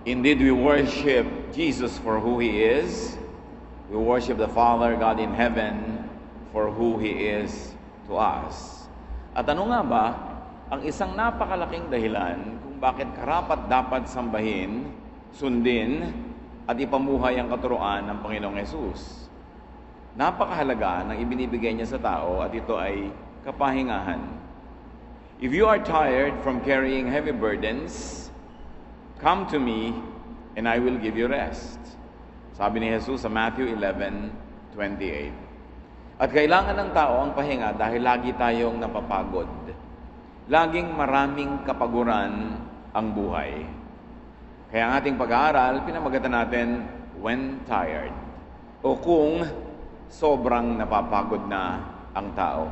Indeed, we worship Jesus for who He is. We worship the Father, God in heaven, for who He is to us. At ano nga ba ang isang napakalaking dahilan kung bakit karapat dapat sambahin, sundin, at ipamuhay ang katuruan ng Panginoong Hesus? Napakahalaga ng ibinibigay niya sa tao at ito ay kapahingahan. If you are tired from carrying heavy burdens, come to me and I will give you rest. Sabi ni Jesus sa Matthew 11:28. At kailangan ng tao ang pahinga dahil lagi tayong napapagod. Laging maraming kapaguran ang buhay. Kaya ang ating pag-aaral, pinamagatan natin, when tired. O kung sobrang napapagod na ang tao.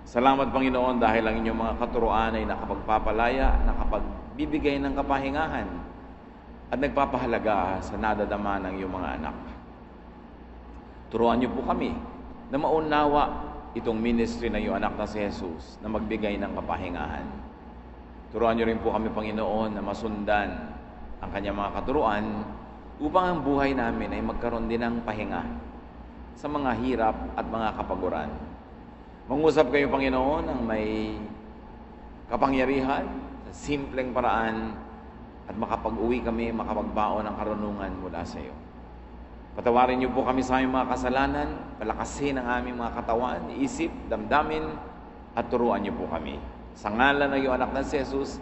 Salamat Panginoon dahil ang inyong mga katuruan ay nakapagpapalaya, nakapagbibigay ng kapahingahan at nagpapahalaga sa nadadama ng iyong mga anak. Turuan niyo po kami na maunawa itong ministry ng iyong anak na si Jesus na magbigay ng kapahingahan. Turuan niyo rin po kami Panginoon na masundan ang kanyang mga katuruan upang ang buhay namin ay magkaroon din ng pahinga sa mga hirap at mga kapaguran. Mangusap kayo, Panginoon, ang may kapangyarihan sa simpleng paraan at makapag-uwi kami, makapagbaon ng karunungan mula sa iyo. Patawarin niyo po kami sa aming mga kasalanan, palakasin ang aming mga katawan, isip, damdamin, at turuan niyo po kami. Sa ngalan ng iyong anak na si Jesus,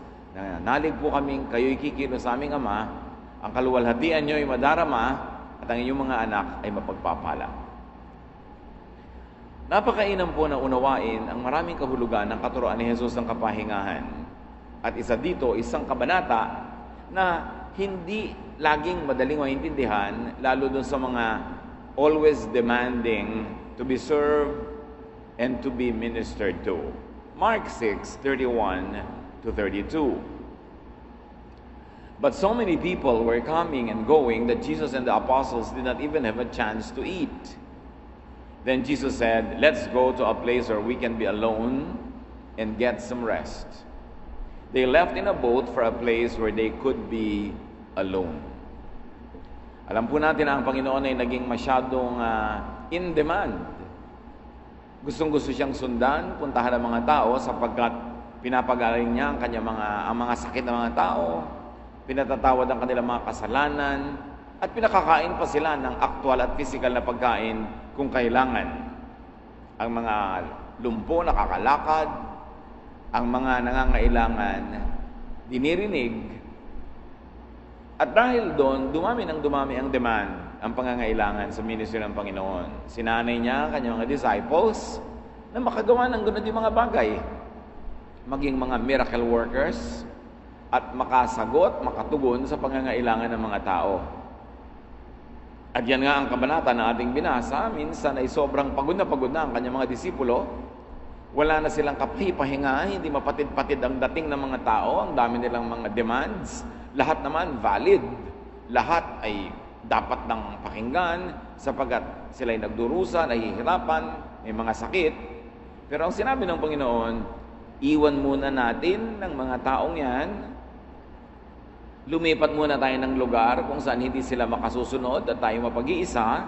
nalig po kaming kayo'y kikilos sa aming Ama, ang kaluwalhatian niyo ay madarama, at ang inyong mga anak ay mapagpapala. Napakainam po na unawain ang maraming kahulugan ng katuruan ni Jesus ng kapahingahan. At isa dito, isang kabanata na hindi laging madaling maintindihan, lalo dun sa mga always demanding to be served and to be ministered to. Mark 6:31-32. But so many people were coming and going that Jesus and the apostles did not even have a chance to eat. Then Jesus said, "Let's go to a place where we can be alone and get some rest." They left in a boat for a place where they could be alone. Alam po natin na ang Panginoon ay naging masyadong in demand. Gustong-gusto siyang sundan, puntahan ng mga tao sapagkat pinapagaling niya ang mga sakit ng mga tao, pinatatawad ang kanilang mga kasalanan, at pinakakain pa sila ng aktual at physical na pagkain kung kailangan. Ang mga lumpo nakakalakad, ang mga nangangailangan dinirinig. At dahil doon, dumami ang demand, ang pangangailangan sa ministry ng Panginoon. Sinanay niya ang kanyang mga disciples na makagawa ng ganun yung mga bagay. Maging mga miracle workers at makasagot, makatugon sa pangangailangan ng mga tao. At yan nga ang kabanata na ating binasa, minsan ay sobrang pagod na ang kanyang mga disipulo. Wala na silang kapahinga, hindi mapatid-patid ang dating ng mga tao, ang dami nilang mga demands. Lahat naman valid. Lahat ay dapat ng pakinggan sapagkat sila ay nagdurusa, nahihirapan, may mga sakit. Pero ang sinabi ng Panginoon, iwan muna natin ng mga taong yan. Lumipat muna tayo ng lugar kung saan hindi sila makasusunod at tayo mapag-iisa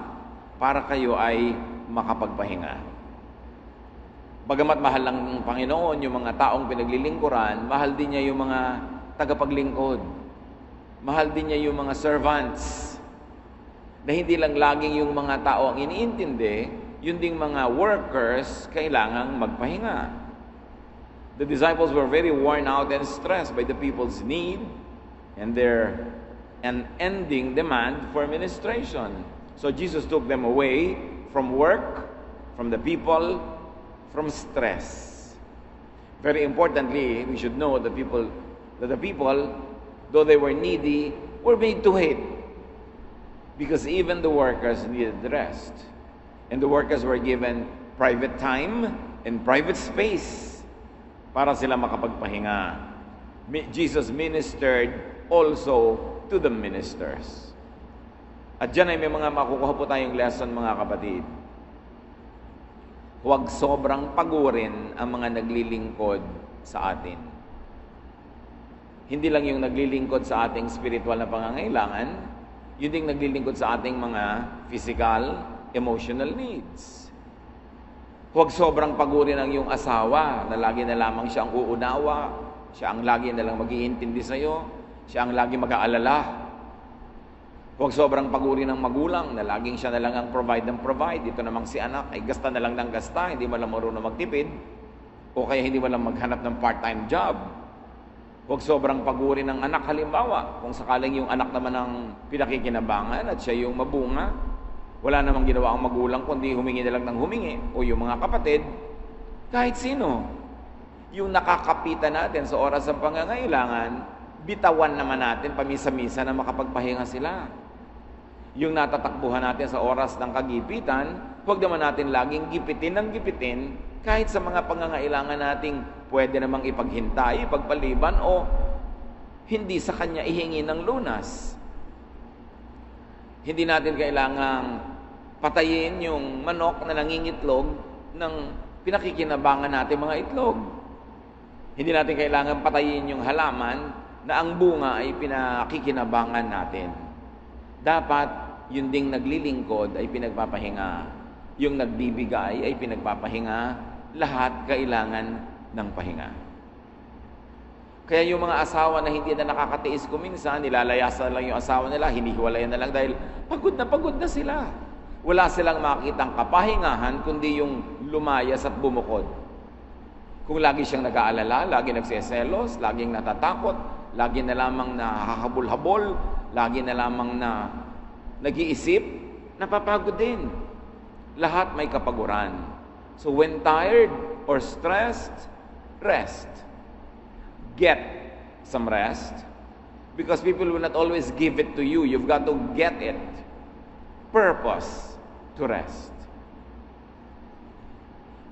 para kayo ay makapagpahinga. Bagamat mahal lang ng Panginoon yung mga taong pinaglilingkuran, mahal din niya yung mga tagapaglingkod. Mahal din niya yung mga servants. Na hindi lang laging yung mga tao ang iniintindi, yun ding mga workers kailangang magpahinga. The disciples were very worn out and stressed by the people's need and their unending demand for ministration. So Jesus took them away from work, from the people, from stress. Very importantly, we should know that the people, though they were needy, were made to wait. Because even the workers needed rest. And the workers were given private time and private space para sila makapagpahinga. Jesus ministered also to the ministers. At dyan ay may mga makukuha po tayong lesson, mga kapatid. Huwag sobrang pagurin ang mga naglilingkod sa atin. Hindi lang yung naglilingkod sa ating spiritual na pangangailangan, yun ding naglilingkod sa ating mga physical, emotional needs. Huwag sobrang paguri ng iyong asawa na lagi na lamang siya ang uunawa, siya ang lagi na lang mag-iintindi sa'yo, siya ang lagi mag-aalala. Huwag sobrang paguri ng magulang na laging siya na lang ang provide ng provide. Dito namang si anak ay gasta na lang ng gasta, hindi mo lang marunong magtipid, o kaya hindi mo lang maghanap ng part-time job. Huwag sobrang paguri ng anak. Halimbawa, kung sakaling yung anak naman ang pinakikinabangan at siya yung mabunga, wala namang ginawa ang magulang kundi humingi na lang ng humingi, o yung mga kapatid, kahit sino. Yung nakakapitan natin sa oras ng pangangailangan, bitawan naman natin pamisa-misa na makapagpahinga sila. Yung natatakbuhan natin sa oras ng kagipitan, huwag naman natin laging gipitin ng gipitin kahit sa mga pangangailangan nating pwede namang ipaghintay, ipagpaliban, o hindi sa kanya ihingi ng lunas. Hindi natin kailangang patayin yung manok na nangingitlog ng pinakikinabangan natin mga itlog. Hindi natin kailangan patayin yung halaman na ang bunga ay pinakikinabangan natin. Dapat yung ding naglilingkod ay pinagpapahinga. Yung nagbibigay ay pinagpapahinga. Lahat kailangan ng pahinga. Kaya yung mga asawa na hindi na nakakatiis kuminsan, nilalayasan lang yung asawa nila, hinihiwalayan na lang dahil pagod na sila. Wala silang makitang kapahingahan, kundi yung lumayas at bumukod. Kung lagi siyang nag-aalala, lagi nagseselos, laging natatakot, lagi na lamang nahahabol-habol, lagi na lamang na nag-iisip, napapagod din. Lahat may kapaguran. So when tired or stressed, rest. Get some rest. Because people will not always give it to you. You've got to get it. Purpose to rest.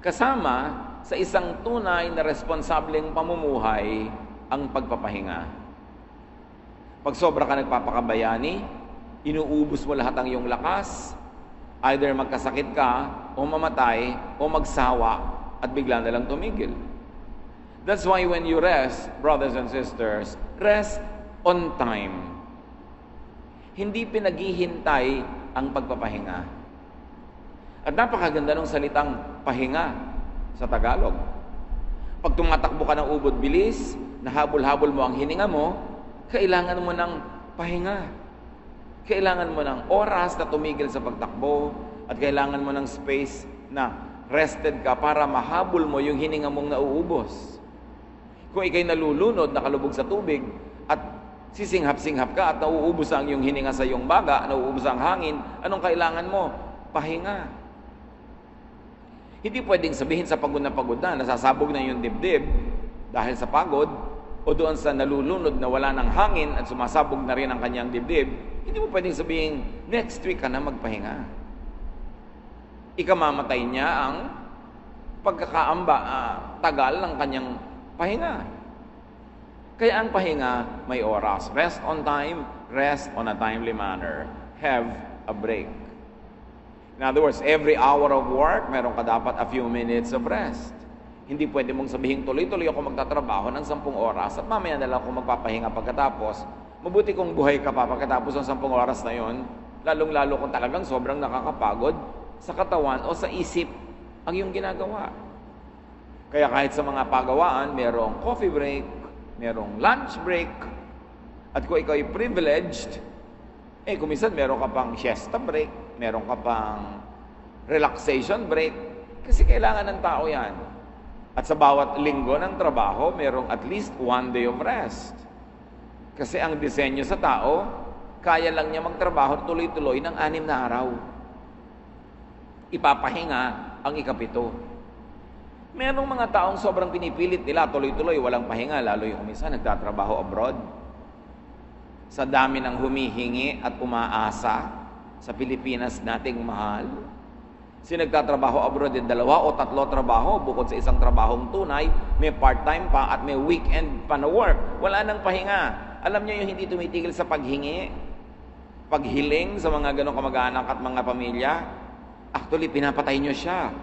Kasama sa isang tunay na responsableng pamumuhay ang pagpapahinga. Pag sobra ka nagpapakabayani, inuubos mo lahat ang iyong lakas, either magkasakit ka, o mamatay, o magsawa, at bigla na lang tumigil. That's why when you rest, brothers and sisters, rest on time. Hindi pinaghihintay ang pagpapahinga. At napakaganda ng salitang pahinga sa Tagalog. Pag tumatakbo ka ng ubod bilis, nahabol-habol mo ang hininga mo, kailangan mo ng pahinga. Kailangan mo ng oras na tumigil sa pagtakbo at kailangan mo ng space na rested ka para mahabol mo yung hininga mong nauubos. Kung ikay nalulunod, nakalubog sa tubig at sisinghap-singhap ka at nauubos ang iyong hininga sa iyong baga, nauubos ang hangin, anong kailangan mo? Pahinga. Hindi pwedeng sabihin sa pagod na nasasabog na yung dibdib dahil sa pagod, o doon sa nalulunod na wala ng hangin at sumasabog na rin ang kanyang dibdib, hindi mo pwedeng sabihin, next week ka na magpahinga. Ikamamatay niya ang tagal ng kanyang pahinga. Kaya ang pahinga may oras. Rest on time, rest on a timely manner. Have a break. In other words, every hour of work, meron ka dapat a few minutes of rest. Hindi pwede mong sabihin, tuloy-tuloy ako magtatrabaho ng 10 oras at mamaya na lang ako magpapahinga pagkatapos. Mabuti kung buhay ka pa pagkatapos ng 10 oras na yon, lalong-lalo kung talagang sobrang nakakapagod sa katawan o sa isip ang iyong ginagawa. Kaya kahit sa mga pagawaan, merong coffee break, merong lunch break, at kung ikaw ay privileged, kung minsan meron ka pang siesta break, meron ka pang relaxation break, kasi kailangan ng tao yan. At sa bawat linggo ng trabaho, merong at least 1 day of rest. Kasi ang disenyo sa tao, kaya lang niya magtrabaho tuloy-tuloy ng 6 na araw. Ipapahinga ang ika-7. Merong mga taong sobrang pinipilit nila tuloy-tuloy, walang pahinga, lalo yung minsan nagtatrabaho abroad. Sa dami ng humihingi at umaasa sa Pilipinas nating mahal, nagtatrabaho abroad din 2 o 3 trabaho bukod sa isang trabahong tunay, may part-time pa at may weekend pa na work. Wala nang pahinga. Alam niyo yung hindi tumitigil sa paghingi, paghiling sa mga ganong kamag-anak at mga pamilya, actually pinapatay niyo siya.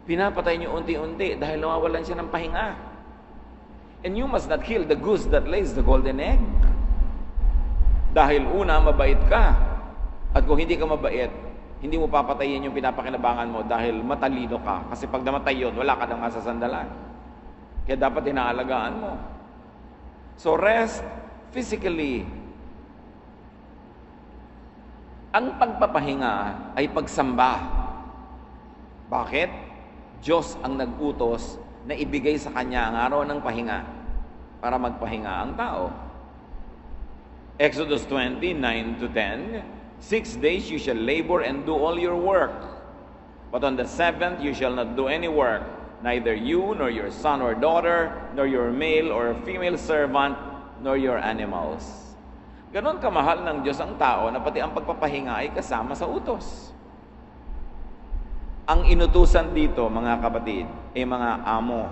Pinapatay niyo unti-unti dahil nawawalan siya ng pahinga. And you must not kill the goose that lays the golden egg. Dahil una, mabait ka. At kung hindi ka mabait, hindi mo papatayin yung pinapakinabangan mo dahil matalino ka. Kasi pag namatay yun, wala ka nang masasandalan. Kaya dapat inaalagaan mo. So rest physically. Ang pagpapahinga ay pagsamba. Bakit? Diyos ang nag-utos na ibigay sa kanya ang araw ng pahinga para magpahinga ang tao. Exodus 20:9-10, 6 days you shall labor and do all your work. But on the 7th you shall not do any work, neither you, nor your son or daughter, nor your male or female servant, nor your animals. Ganon kamahal ng Diyos ang tao na pati ang pagpapahinga ay kasama sa utos. Ang inutusan dito, mga kapatid, ay mga amo.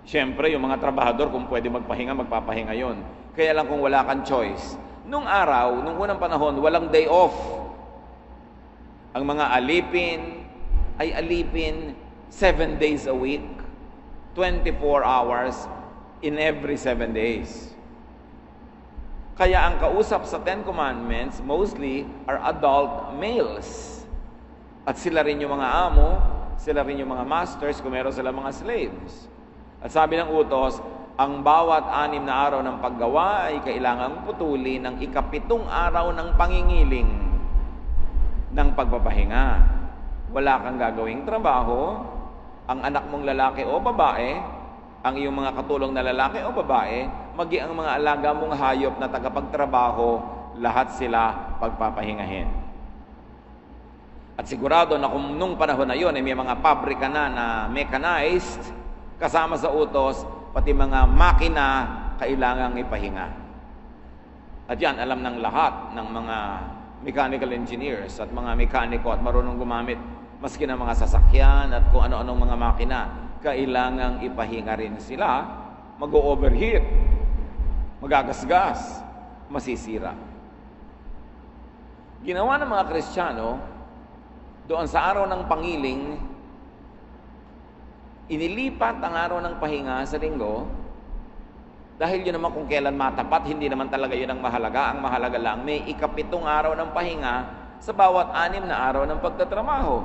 Siyempre, yung mga trabahador, kung pwede magpahinga, magpapahinga yon. Kaya lang kung wala kang choice. Nung araw, nung unang panahon, walang day off. Ang mga alipin ay alipin 7 days a week, 24 hours in every 7 days. Kaya ang kausap sa 10 Commandments mostly are adult males. At sila rin yung mga amo, sila rin yung mga masters kung meron sila mga slaves. At sabi ng utos, ang bawat 6 na araw ng paggawa ay kailangang putuli ng 7 araw ng pangingiling ng pagpapahinga. Wala kang gagawing trabaho, ang anak mong lalaki o babae, ang iyong mga katulong na lalaki o babae, maging ang mga alaga mong hayop na tagapagtrabaho, lahat sila pagpapahingahin. At sigurado na kung nung panahon na yun, ay may mga pabrika na mechanized, kasama sa utos, pati mga makina, kailangang ipahinga. At yan, alam ng lahat ng mga mechanical engineers at mga mekaniko at marunong gumamit, maski ng mga sasakyan at kung ano-anong mga makina, kailangang ipahinga rin sila, mag-overheat, magagasgas, masisira. Ginawa ng mga Kristiyano, doon sa araw ng pangiling, inilipat ang araw ng pahinga sa linggo, dahil yun naman kung kailan matapat, hindi naman talaga yun ang mahalaga. Ang mahalaga lang, may 7 araw ng pahinga sa bawat 6 na araw ng pagtatrabaho.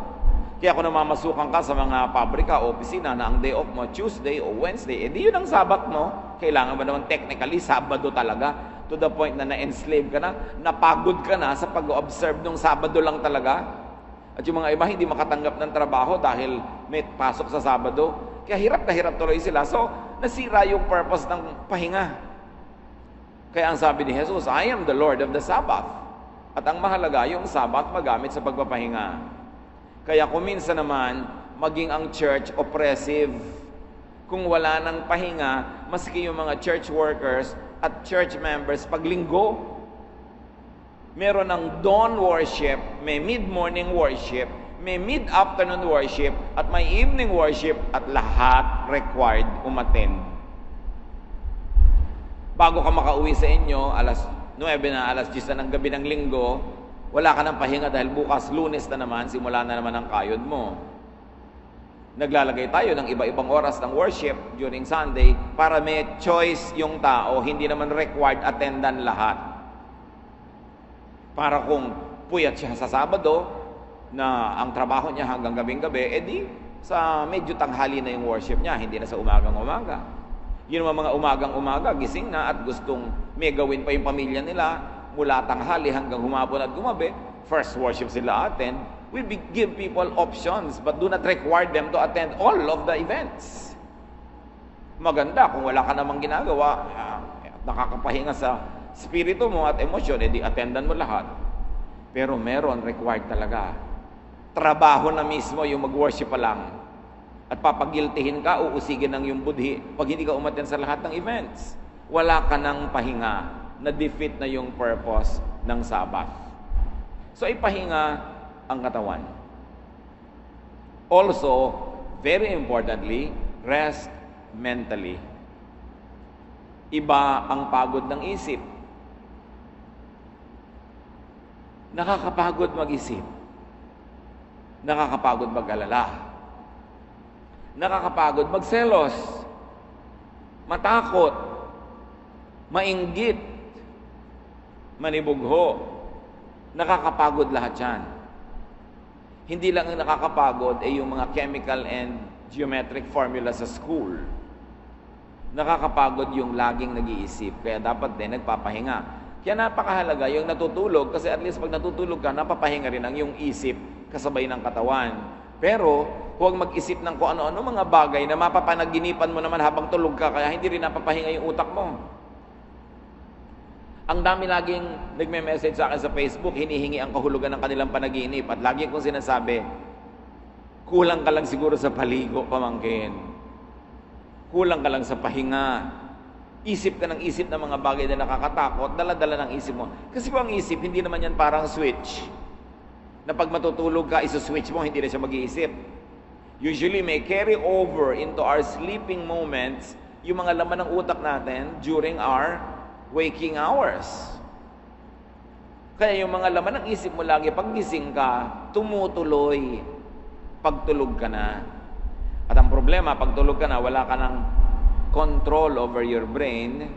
Kaya kung namamasukan ka sa mga pabrika o opisina na ang day off mo, Tuesday o Wednesday, edi yun ang Sabat mo. Kailangan ba naman technically, Sabado talaga? To the point na na-enslave ka na, napagod ka na sa pag-observe ng Sabado lang talaga. At yung mga iba hindi makatanggap ng trabaho dahil may pasok sa Sabado. Kaya hirap na hirap tuloy sila. So, nasira yung purpose ng pahinga. Kaya ang sabi ni Jesus, I am the Lord of the Sabbath. At ang mahalaga, yung Sabbath magamit sa pagpapahinga. Kaya kung minsan naman, maging ang church oppressive. Kung wala ng pahinga, maski yung mga church workers at church members, pag linggo, meron ng dawn worship, may mid-morning worship, may mid-afternoon worship, at may evening worship, at lahat required umattend. Bago ka makauwi sa inyo, alas 9 na, alas 10 na ng gabi ng linggo, wala ka ng pahinga dahil bukas, Lunes na naman, simula na naman ang kayod mo. Naglalagay tayo ng iba-ibang oras ng worship during Sunday para may choice yung tao, hindi naman required attendan lahat. Para kung puyat siya sa Sabado, na ang trabaho niya hanggang gabing-gabi, edi sa medyo tanghali na yung worship niya, hindi na sa umagang-umaga. Yun naman mga umagang-umaga, gising na at gustong may gawin pa yung pamilya nila, mula tanghali hanggang humapon at gumabi, first worship sila attend. We give people options, but do not require them to attend all of the events. Maganda kung wala ka namang ginagawa, nakakapahinga sa spirito mo at emosyon, edi attendan mo lahat. Pero meron, required talaga. Trabaho na mismo yung mag-worship pa lang. At papagiltihin ka, uusigin ng yung budhi pag hindi ka umattend sa lahat ng events. Wala ka ng pahinga, na-defeat na yung purpose ng Sabbath. So, ipahinga ang katawan. Also, very importantly, rest mentally. Iba ang pagod ng isip. Nakakapagod mag-isip. Nakakapagod mag-alala. Nakakapagod magselos. matakot, mainggit, manibugho. Nakakapagod lahat yan. Hindi lang ang nakakapagod ay yung mga chemical and geometric formula sa school. Nakakapagod yung laging nag-iisip. Kaya dapat din nagpapahinga. Kaya napakahalaga yung natutulog kasi at least pag natutulog ka, napapahinga rin ang yung isip kasabay ng katawan. Pero huwag mag-isip ng kung ano-ano mga bagay na mapapanaginipan mo naman habang tulog ka kaya hindi rin napapahinga yung utak mo. Ang dami laging nagme-message sa akin sa Facebook, hinihingi ang kahulugan ng kanilang panaginip. At lagi kong sinasabi, kulang ka lang siguro sa paligo, pamangkin. Kulang ka lang sa pahinga. Isip ka ng isip ng mga bagay na nakakatakot, dala-dala ng isip mo. Kasi po ang isip, hindi naman yan parang switch. Na pag matutulog ka, iso-switch mo, hindi na siya mag-iisip. Usually, may carry over into our sleeping moments yung mga laman ng utak natin during our waking hours. Kaya yung mga laman ng isip mo lagi, pag gising ka, tumutuloy. Pagtulog ka na. At ang problema, pag tulog ka na, wala ka ng control over your brain.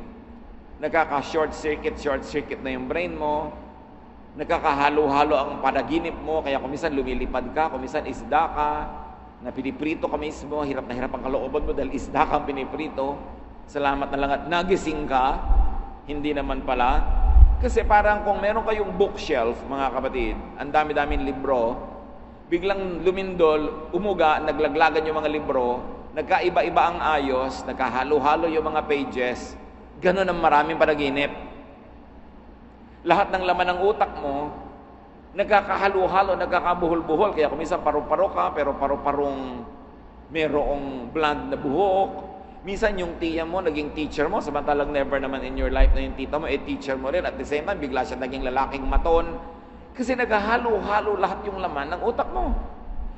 Nagkaka-short circuit na yung brain mo. Nagkakahalo-halo ang panaginip mo. Kaya kumisan lumilipad ka, kumisan isda ka, na piniprito ka mismo, hirap na hirap ang kalooban mo dahil isda kang piniprito. Salamat na lang at nagising ka. Hindi naman pala. Kasi parang kung meron kayong bookshelf, mga kapatid, ang dami-daming libro, biglang lumindol, umuga, naglaglagan yung mga libro, nagkaiba-iba ang ayos, nagkahalo-halo yung mga pages, ganun ang maraming panaginip. Lahat ng laman ng utak mo, nagkakahalo-halo, nagkakabuhol-buhol, kaya kuminsan paru-paro ka, pero paru-parong merong blonde na buhok. Minsan yung tiya mo, naging teacher mo, samantalang never naman in your life na yung tita mo, teacher mo rin. At the same time, bigla siya naging lalaking maton. Kasi naghahalo-halo lahat yung laman ng utak mo.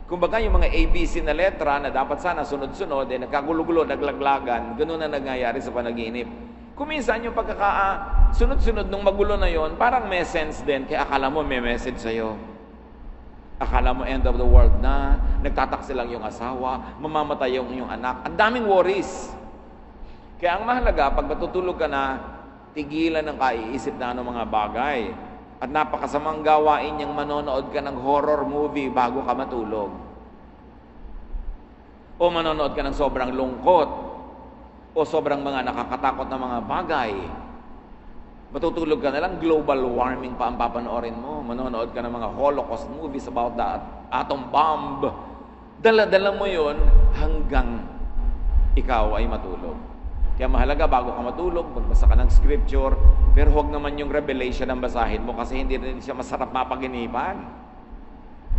Kumbaga, yung mga ABC na letra na dapat sana sunod-sunod, nagkagulo-gulo, naglaglagan, ganun na nangyayari sa panaginip. Kung minsan yung sunod-sunod nung magulo na yon, parang may sense din, kaya akala mo may message sa'yo. Akala mo end of the world na, nagtataksi lang yung asawa, mamamatay yung anak. Ang daming worries. Kaya ang mahalaga, pag matutulog ka na, tigilan ng kaiisip na mga bagay. At napakasamang gawain niyang manonood ka ng horror movie bago ka matulog. O manonood ka ng sobrang lungkot. O sobrang mga nakakatakot na mga bagay. Matutulog ka na lang, global warming pa ang papanoorin mo. Manonood ka ng mga Holocaust movies about the atom bomb. Dala-dala mo yon hanggang ikaw ay matulog. Kaya mahalaga, bago ka matulog, magbasa ka ng scripture, pero huwag naman yung revelation ang basahin mo kasi hindi rin siya masarap mapaginipan.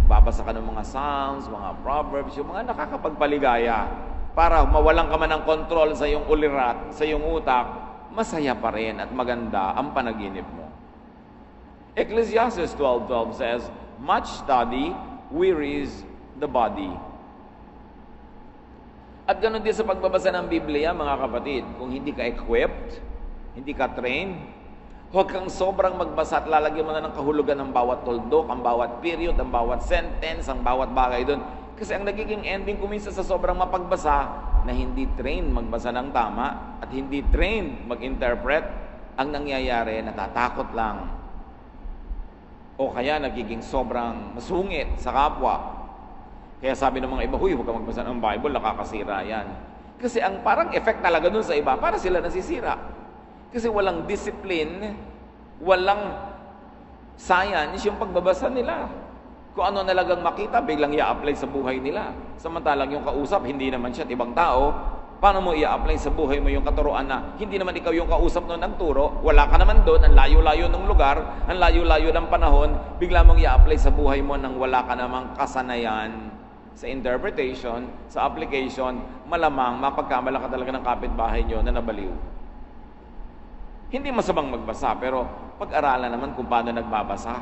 Babasa ka ng mga Psalms, mga Proverbs, yung mga nakakapagpaligaya para mawalan ka man ng control sa iyong ulirat, sa iyong utak, masaya pa rin at maganda ang panaginip mo. Ecclesiastes 12:12 says, much study wearies the body. At ganoon din sa pagbabasa ng Biblia, mga kapatid, kung hindi ka equipped, hindi ka trained, huwag kang sobrang magbasa at lalagyan mo na ng kahulugan ng bawat tuldok, ang bawat period, ang bawat sentence, ang bawat bagay doon. Kasi ang nagiging ending kuminsan sa sobrang mapagbasa na hindi trained magbasa ng tama at hindi trained mag-interpret, ang nangyayari, natatakot lang. O kaya nagiging sobrang masungit sa kapwa. Kaya sabi ng mga iba, huy, huwag ka magbasa ng Bible, nakakasira yan. Kasi ang parang effect talaga dun sa iba, para sila nasisira. Kasi walang discipline, walang science yung pagbabasa nila. Kung ano nalagang makita, biglang i-apply sa buhay nila. Samantalang yung kausap, hindi naman siya ibang tao. Paano mo i-apply sa buhay mo yung katuruan na hindi naman ikaw yung kausap noon nagturo, wala ka naman doon, ang layo-layo ng lugar, ang layo-layo ng panahon, bigla mong i-apply sa buhay mo nang wala ka namang kasanayan sa interpretation, sa application, malamang mapagkamala ka talaga ng kapitbahay nyo na nabaliw. Hindi masamang magbasa, pero pag-aralan naman kung paano nagbabasa.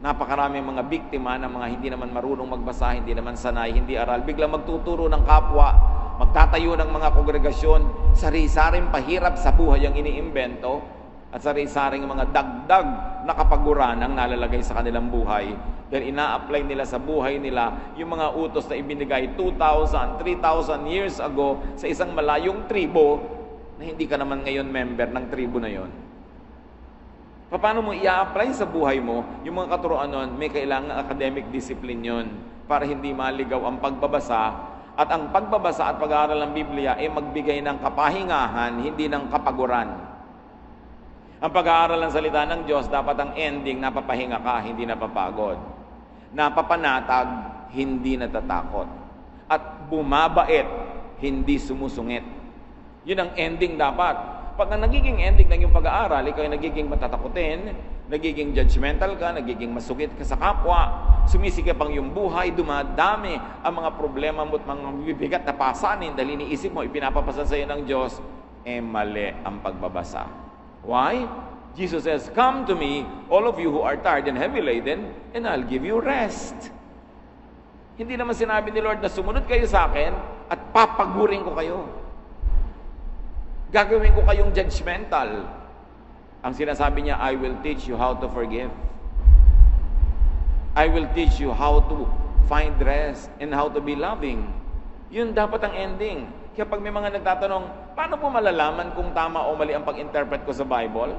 Napakaraming mga biktima ng mga hindi naman marunong magbasa, hindi naman sanay, hindi aral, biglang magtuturo ng kapwa, magtatayo ng mga kongregasyon, sari-saring pahirap sa buhay ang iniimbento, at sari-saring mga dagdag na kapaguran ang nalalagay sa kanilang buhay. Dahil ina-apply nila sa buhay nila yung mga utos na ibinigay 2,000, 3,000 years ago sa isang malayong tribo na hindi ka naman ngayon member ng tribo na yon? Paano mo i-apply sa buhay mo yung mga katuruan nun? May kailangan academic discipline yon para hindi maligaw ang pagbabasa. At ang pagbabasa at pag-aaral ng Biblia ay magbigay ng kapahingahan, hindi ng kapaguran. Ang pag-aaral ng salita ng Diyos, dapat ang ending, napapahinga ka, hindi napapagod. Napapanatag, hindi natatakot. At bumabait, hindi sumusungit. Yun ang ending dapat. Pag ang nagiging ending ng iyong pag-aaral, ikaw ay nagiging matatakutin, nagiging judgmental ka, nagiging masugit ka sa kapwa, sumisikip ang iyong buhay, dumadami ang mga problema mo at mga bibigat na pasanin dahil iniisip mo, ipinapapasa sa iyo ng Diyos, mali ang pagbabasa. Why? Jesus says, "Come to me, all of you who are tired and heavy laden, and I'll give you rest." Hindi naman sinabi ni Lord na sumunod kayo sa akin at papagurin ko kayo. Gagawin ko kayong judgmental. Ang sinasabi niya, I will teach you how to forgive. I will teach you how to find rest and how to be loving. Yun dapat ang ending. Kaya pag may mga nagtatanong, paano po malalaman kung tama o mali ang pag-interpret ko sa Bible?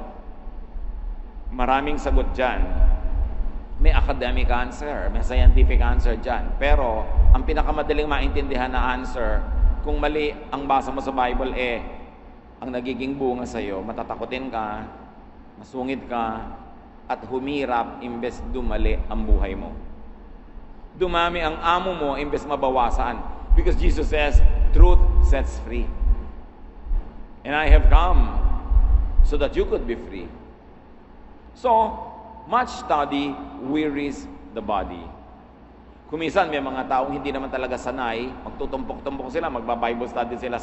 Maraming sagot dyan. May academic answer, may scientific answer dyan. Pero, ang pinakamadaling maintindihan na answer, kung mali ang basa mo sa Bible, ang nagiging bunga sa'yo, matatakotin ka, masungit ka, at humirap imbes dumali ang buhay mo. Dumami ang amo mo imbes mabawasan. Because Jesus says, truth sets free. And I have come so that you could be free. So, much study wearies the body. Kuminsan may mga taong hindi naman talaga sanay, magtutumpok-tumpok sila, magba-Bible study sila.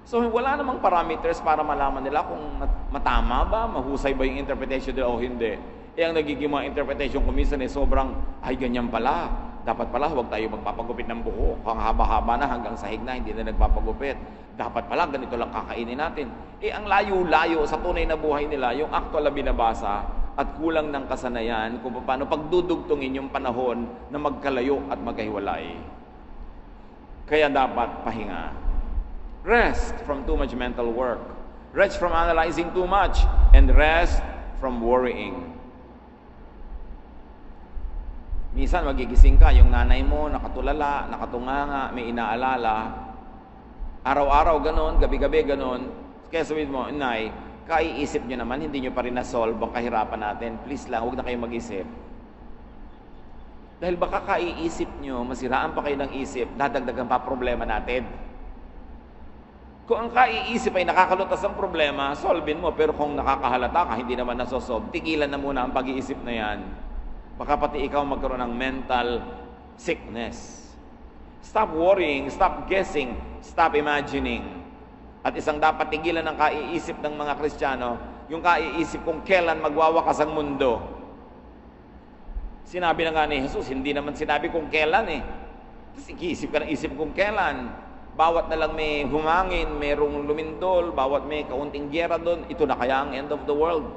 So, wala namang parameters para malaman nila kung matama ba, mahusay ba yung interpretation nila o hindi. Ang nagiging mga interpretation kuminsan sobrang, ay ganyan pala. Dapat pala, huwag tayo magpapagupit ng buhok. Ang haba-haba na hanggang sahig na, hindi na nagpapagupit. Dapat pala, ganito lang kakainin natin. Ang layo-layo sa tunay na buhay nila, yung actual na binabasa, at kulang ng kasanayan kung paano pagdudugtungin yung panahon na magkalayo at magkahiwalay. Kaya dapat pahinga. Rest from too much mental work. Rest from analyzing too much. And rest from worrying. Minsan magigising ka, yung nanay mo nakatulala, nakatunganga, may inaalala. Araw-araw ganon, gabi-gabi ganon. Kaya sabihin mo, Nay, kaiisip nyo naman, hindi nyo pa rin na-solve ang kahirapan natin. Please lang, huwag na kayong mag-isip. Dahil baka kaiisip nyo, masiraan pa kayo ng isip, dadagdagan pa problema natin. Kung ang kaiisip ay nakakalutas ang problema, solvein mo. Pero kung nakakahalata ka, hindi naman nasosolve, tigilan na muna ang pag-iisip na yan. Baka pati ikaw magkaroon ng mental sickness. Stop worrying, stop guessing, stop imagining. At isang dapat tigilan ng kaiisip ng mga Kristiyano, yung kaiisip kung kailan magwawakas ang mundo. Sinabi na nga ni Jesus, hindi naman sinabi kung kailan Tapos iisip ka ng isip kung kailan. Bawat na lang may humangin, merong lumindol, bawat may kaunting gyera doon, ito na kaya ang end of the world.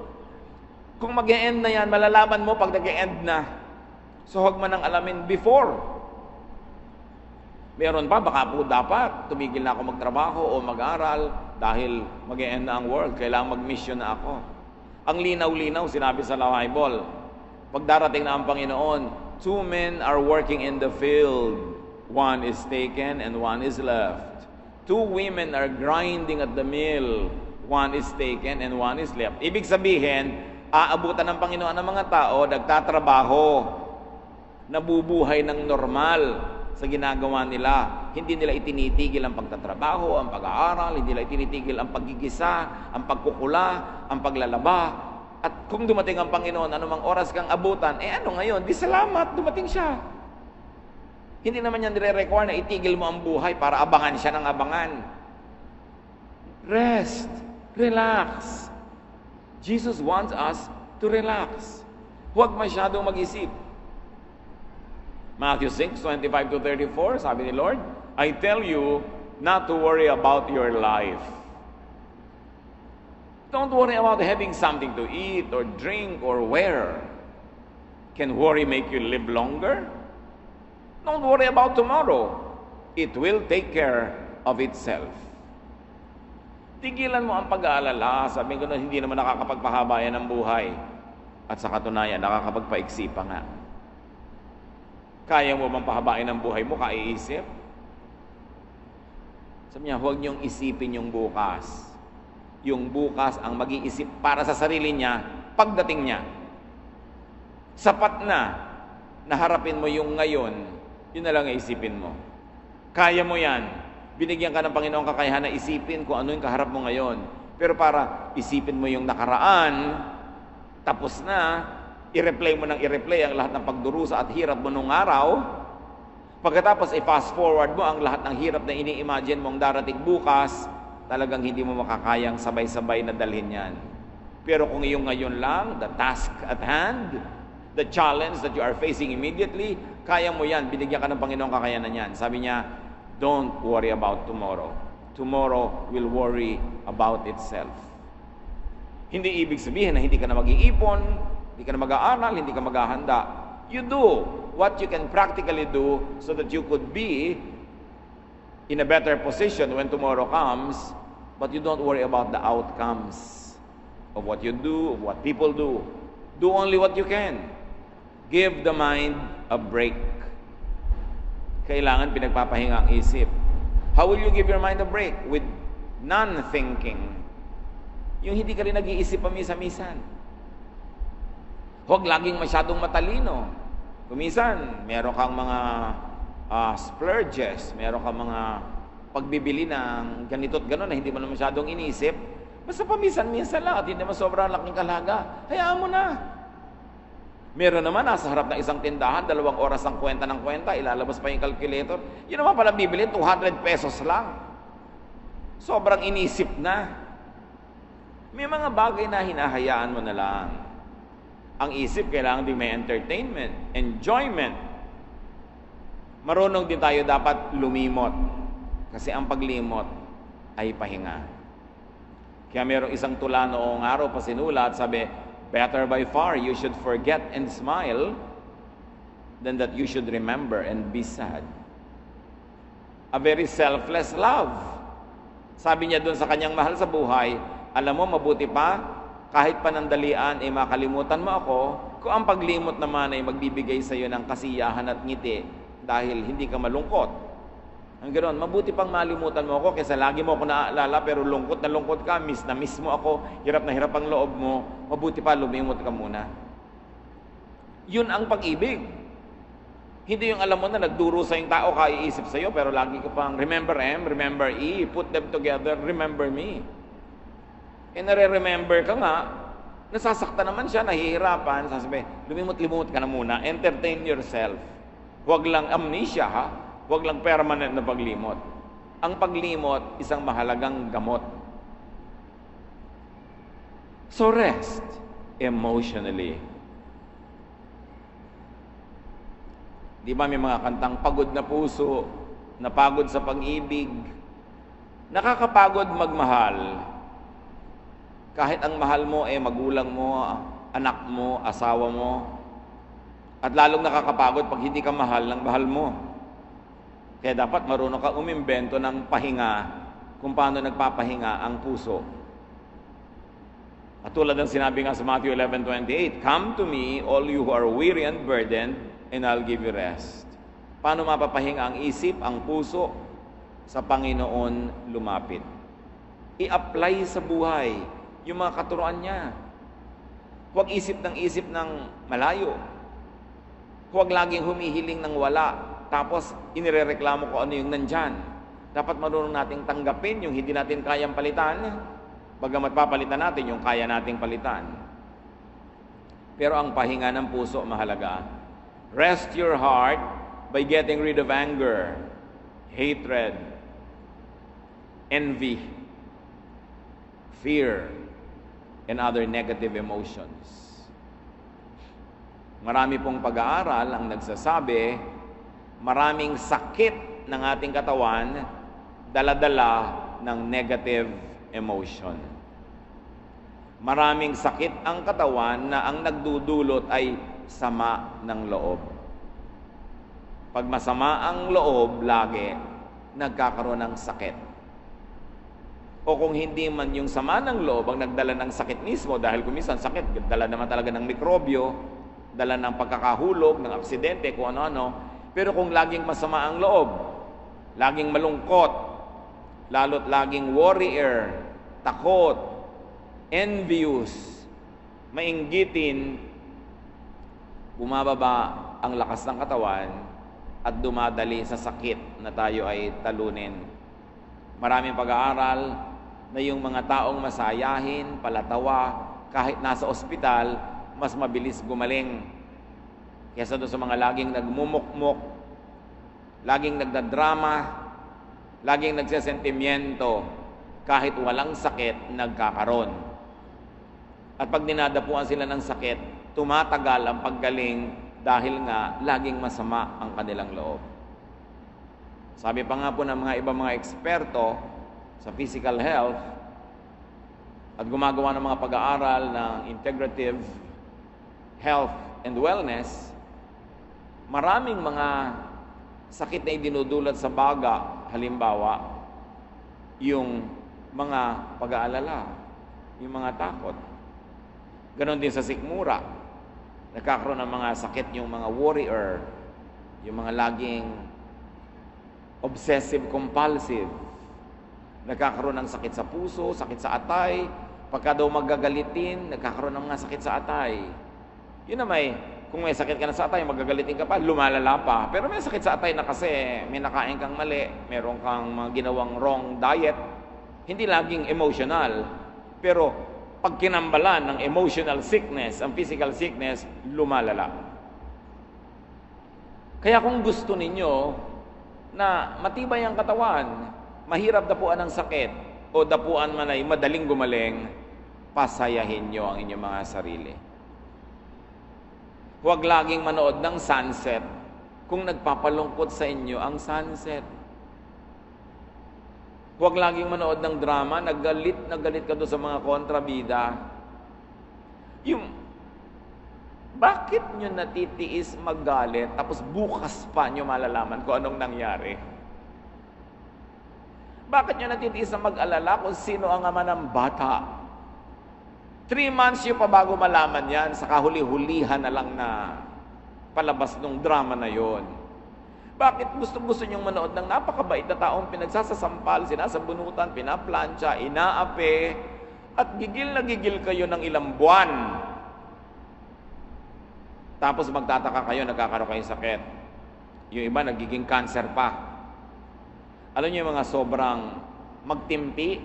Kung mag-e-end na yan, malalaman mo pag nag-e-end na. So huwag man ang alamin before. Meron pa, baka po dapat tumigil na ako magtrabaho o mag-aral dahil mag-e-end na ang world, kailangan mag-mission na ako. Ang linaw-linaw, sinabi sa Bible, pag darating na ang Panginoon, 2 men are working in the field. One is taken and one is left. 2 women are grinding at the mill. One is taken and one is left. Ibig sabihin, aabutan ng Panginoon ng mga tao, nagtatrabaho, nabubuhay ng normal sa ginagawa nila. Hindi nila itinitigil ang pagtatrabaho, ang pag-aaral, hindi nila itinitigil ang paggigisa, ang pagkukula, ang paglalaba. At kung dumating ang Panginoon, anumang oras kang abutan, ano ngayon? Di salamat, dumating siya. Hindi naman yan nire-require na itigil mo ang buhay para abangan siya ng abangan. Rest. Relax. Jesus wants us to relax. Huwag masyadong mag-isip. Matthew 6:25-34, sabi ni Lord, I tell you not to worry about your life. Don't worry about having something to eat or drink or wear. Can worry make you live longer? Don't worry about tomorrow. It will take care of itself. Tigilan mo ang pag-aalala. Sabi ko na hindi naman nakakapagpahaba yan ng buhay. At sa katunayan, nakakapagpaiksi pa nga. Kaya mo bang pahabain ang buhay mo, kaiisip? Sabi niya, huwag niyong isipin yung bukas. Yung bukas ang mag-iisip para sa sarili niya pagdating niya. Sapat na naharapin mo yung ngayon, yun na lang isipin mo. Kaya mo yan. Binigyan ka ng Panginoong kakayahan na isipin kung ano yung kaharap mo ngayon. Pero para isipin mo yung nakaraan, tapos na, i-replay mo ng i-replay ang lahat ng pagdurusa at hirap mo nung araw, pagkatapos i-fast forward mo ang lahat ng hirap na ini-imagine mong darating bukas, talagang hindi mo makakayang sabay-sabay na dalhin yan. Pero kung iyong ngayon lang, the task at hand, the challenge that you are facing immediately, kaya mo yan, binigyan ka ng Panginoong kakayanan yan. Sabi niya, don't worry about tomorrow. Tomorrow will worry about itself. Hindi ibig sabihin na hindi ka na mag-iipon, hindi ka na mag-aaral, hindi ka maghahanda. You do what you can practically do so that you could be in a better position when tomorrow comes, but you don't worry about the outcomes of what you do, of what people do. Do only what you can. Give the mind a break. Kailangan pinagpapahinga ang isip. How will you give your mind a break? With non-thinking. Yung hindi ka rin nag-iisip pamisa-misan. Huwag laging masyadong matalino. Kumisan, meron kang mga splurges, meron kang mga pagbibili ng ganito't gano'n na hindi mo na masyadong iniisip. Basta pamisan-minsan lang at hindi naman sobrang laking kalaga. Hayaan mo na. Meron naman, nasa harap ng isang tindahan, 2 oras ang kwenta ng kwenta, ilalabas pa yung calculator. Yun naman pala bibili, 200 pesos lang. Sobrang inisip na. May mga bagay na hinahayaan mo na lang. Ang isip, kailangan din may entertainment, enjoyment. Marunong din tayo dapat lumimot. Kasi ang paglimot ay pahinga. Kaya merong isang tula noong araw, pasinulat, sabi, better by far you should forget and smile than that you should remember and be sad. A very selfless love. Sabi niya doon sa kanyang mahal sa buhay, alam mo, mabuti pa, kahit panandalian, makalimutan mo ako, kung ang paglimot naman ay magbibigay sa iyo ng kasiyahan at ngiti dahil hindi ka malungkot. Ang ganoon, mabuti pang malimutan mo ako kaysa lagi mo ako naaalala pero lungkot na lungkot ka, miss na miss mo ako, hirap na hirap ang loob mo, mabuti pa lumimot ka muna. Yun ang pag-ibig. Hindi yung alam mo na nagduro sa yung tao, kaiisip sa iyo, pero lagi ka pang remember M, remember E, put them together, remember me. Nare-remember ka nga, nasasaktan naman siya, nahihirapan, sasabi, lumimot-limot ka na muna, entertain yourself. Huwag lang amnesia ha. Huwag lang permanent na paglimot. Ang paglimot, isang mahalagang gamot. So rest emotionally. Di ba may mga kantang pagod na puso, napagod sa pag-ibig, nakakapagod magmahal. Kahit ang mahal mo magulang mo, anak mo, asawa mo, at lalong nakakapagod pag hindi ka mahal ng mahal mo. Kaya dapat marunong ka umimbento ng pahinga kung paano nagpapahinga ang puso. At tulad ng sinabi nga sa Matthew 11:28, come to me, all you who are weary and burdened, and I'll give you rest. Paano mapapahinga ang isip, ang puso? Sa Panginoon lumapit. I-apply sa buhay yung mga katuruan niya. Huwag isip ng malayo. Huwag laging humihiling ng wala. Tapos, inirereklamo ko ano yung nandyan. Dapat marunong nating tanggapin yung hindi natin kayang palitan. Bagamat papalitan natin yung kaya nating palitan. Pero ang pahinga ng puso mahalaga. Rest your heart by getting rid of anger, hatred, envy, fear, and other negative emotions. Marami pong pag-aaral ang nagsasabi maraming sakit ng ating katawan dala-dala ng negative emotion. Maraming sakit ang katawan na ang nagdudulot ay sama ng loob. Pag masama ang loob, lagi nagkakaroon ng sakit. o kung hindi man yung sama ng loob ang nagdala ng sakit mismo, dahil kung minsan sakit, dala naman talaga ng mikrobyo, dala ng pagkakahulog, ng aksidente, kung ano-ano. Pero kung laging masama ang loob, laging malungkot, lalo't laging worrier, takot, envious, mainggitin, bumababa ang lakas ng katawan at dumadali sa sakit na tayo ay talunin. Maraming pag-aaral na yung mga taong masayahin, palatawa, kahit nasa ospital, mas mabilis gumaling kaysa doon sa mga laging nagmumukmuk, laging nagdadrama, laging nagsesentimiento, kahit walang sakit, nagkakaroon. At pag dinadapuan sila ng sakit, tumatagal ang paggaling dahil nga laging masama ang kanilang loob. Sabi pa nga po ng mga ibang mga eksperto sa physical health at gumagawa ng mga pag-aaral ng integrative health and wellness, maraming mga sakit na idinudulot sa baga, halimbawa, yung mga pag-aalala, yung mga takot. Ganon din sa sikmura. Nagkakaroon ng mga sakit yung mga worrier, yung mga laging obsessive-compulsive. Nagkakaroon ng sakit sa puso, sakit sa atay. Pagka daw magagalitin, nagkakaroon ng mga sakit sa atay. Yun na kung may sakit ka na sa atay, magagalitin ka pa, lumalala pa. Pero may sakit sa atay na kasi may nakain kang mali, meron kang mga ginawang wrong diet, hindi laging emotional. Pero pag kinambalan ng emotional sickness, ang physical sickness, lumalala. Kaya kung gusto ninyo na matibay ang katawan, mahirap dapuan ng sakit, o dapuan man ay madaling gumaling, pasayahin nyo ang inyong mga sarili. Huwag laging manood ng sunset kung nagpapalungkot sa inyo ang sunset. Huwag laging manood ng drama, nagalit ka doon sa mga kontrabida. Bakit nyo natitiis maggalit, tapos bukas pa nyo malalaman kung anong nangyari? Bakit nyo natitiis na mag-alala kung sino ang ama ng bata? 3 months nyo pa bago malaman yan, sa kahuli-hulihan na lang na palabas ng drama na yon. Bakit gusto nyong manood ng napakabait na taong pinagsasasampal, sinasabunutan, pinaplansya, inaape, at gigil na gigil kayo ng ilang buwan? Tapos magtataka kayo, nagkakaroon kayo sakit. Yung iba, nagiging cancer pa. Alam niyo yung mga sobrang magtimpi,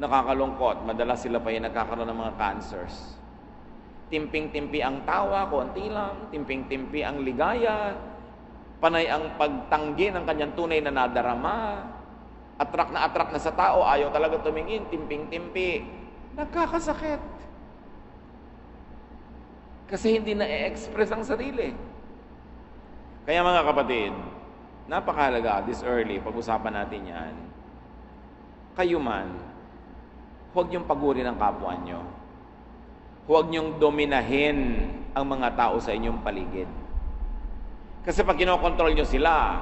nakakalungkot. Madalas sila pa yung nagkakaroon ng mga cancers. Timping-timpi ang tawa, konti lang. Timping-timpi ang ligaya. Panay ang pagtanggi ng kanyang tunay na nadarama. Atrak na sa tao, ayaw talaga tumingin. Timping-timpi. Nagkakasakit. Kasi hindi na-express ang sarili. Kaya mga kapatid, napakahalaga this early, pag-usapan natin yan. Kayo man, huwag niyong pagurin ang kapwa niyo. Huwag niyong dominahin ang mga tao sa inyong paligid. Kasi pag kinokontrol niyo sila,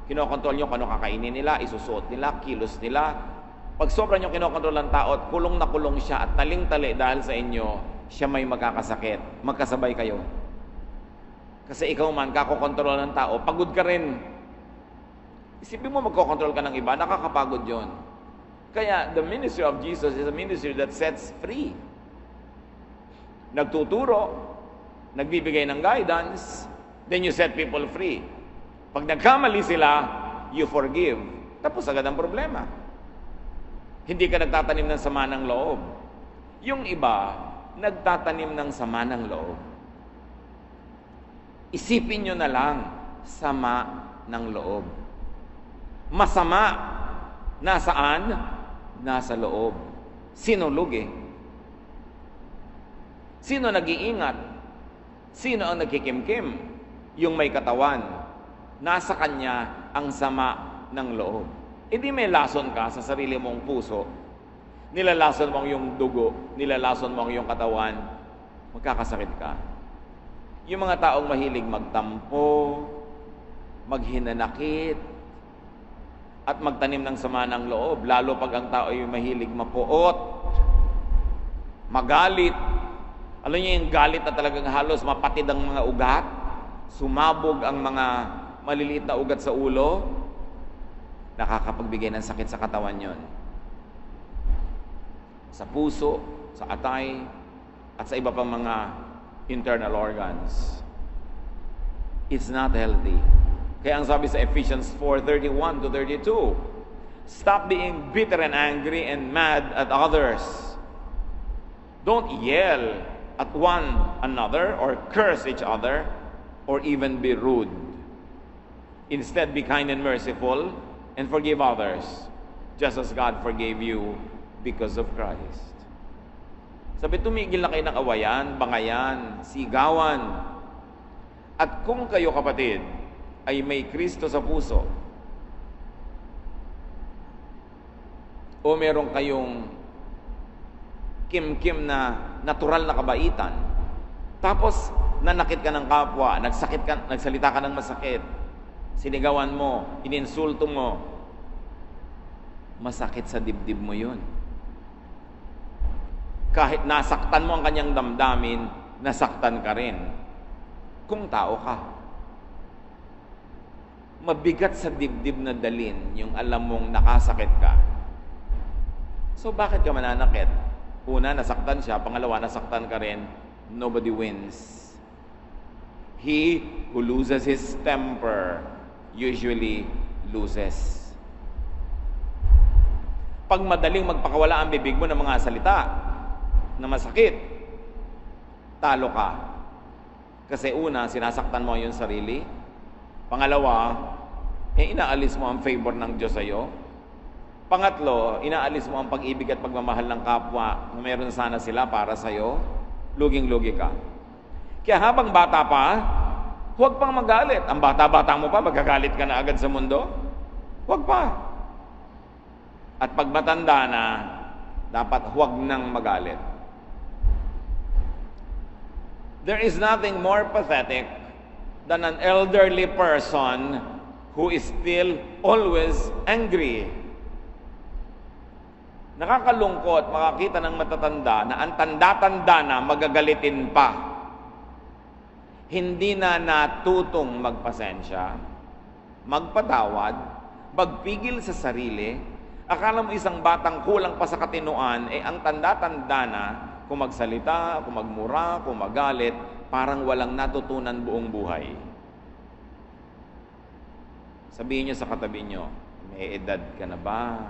kinokontrol niyo kung ano kakainin nila, isusuot nila, kilos nila. Pag sobra niyong kinokontrol ang tao at kulong na kulong siya at taling-tali dahil sa inyo, siya may magkakasakit. Magkasabay kayo. Kasi ikaw man, kakokontrol ng tao, pagod ka rin. Isipin mo, magkokontrol ka ng iba, nakakapagod yon. Kaya, the ministry of Jesus is a ministry that sets free. Nagtuturo, nagbibigay ng guidance, then you set people free. Pag nagkamali sila, you forgive. Tapos agad ang problema. Hindi ka nagtatanim ng sama ng loob. Yung iba, nagtatanim ng sama ng loob. Isipin nyo na lang, sama ng loob. Masama, nasaan? Nasa loob. Sino lugi? Sino nag-iingat? Sino ang nagkikimkim? Yung may katawan. Nasa kanya ang sama ng loob. Hindi may lason ka sa sarili mong puso. Nilalason mo yung dugo, nilalason mo yung katawan, magkakasakit ka. Yung mga taong mahilig magtampo, maghinanakit, at magtanim ng sama ng loob, lalo pag ang tao ay mahilig mapuot, magalit. Alam niyo yung galit na talagang halos mapatid ang mga ugat, sumabog ang mga maliliit na ugat sa ulo, nakakapagbigay ng sakit sa katawan yon. Sa puso, sa atay, at sa iba pang mga internal organs. It's not healthy. Kaya ang sabi sa Ephesians 4:31 to 32, stop being bitter and angry and mad at others. Don't yell at one another or curse each other or even be rude. Instead, be kind and merciful and forgive others, just as God forgave you because of Christ. Sabi, tumigil na kayo ng awayan, bangayan, sigawan. At kung kayo, kapatid, ay may Kristo sa puso, o meron kayong kim-kim na natural na kabaitan, tapos nanakit ka ng kapwa, nagsalita ka ng masakit, sinigawan mo, ininsulto mo, masakit sa dibdib mo yun. Kahit nasaktan mo ang kanyang damdamin, nasaktan ka rin. Kung tao ka. Mabigat sa dibdib na dalin yung alam mong nakasakit ka. So bakit ka mananakit? Una, nasaktan siya. Pangalawa, nasaktan ka rin. Nobody wins. He who loses his temper usually loses. Pag madaling magpakawala ang bibig mo ng mga salita na masakit, talo ka. Kasi una, sinasaktan mo yung sarili. Pangalawa, inaalis mo ang favor ng Diyos sa'yo. Pangatlo, inaalis mo ang pag-ibig at pagmamahal ng kapwa na meron sana sila para sa'yo. Luging-lugi ka. Kaya habang bata pa, huwag pang magalit. Ang bata-bata mo pa, magagalit ka na agad sa mundo? Huwag pa. At pag matanda na, dapat huwag nang magalit. There is nothing more pathetic than an elderly person who is still always angry. Nakakalungkot makakita ng matatanda na ang tanda-tanda na magagalitin pa. Hindi na natutong magpasensya, magpatawad, magpigil sa sarili. Akala mo isang batang kulang pa sa katinuan, ang tanda-tanda na kung magsalita, kung magmura, kung magalit, parang walang natutunan buong buhay. Sabihin niyo sa katabi niyo, may edad ka na ba?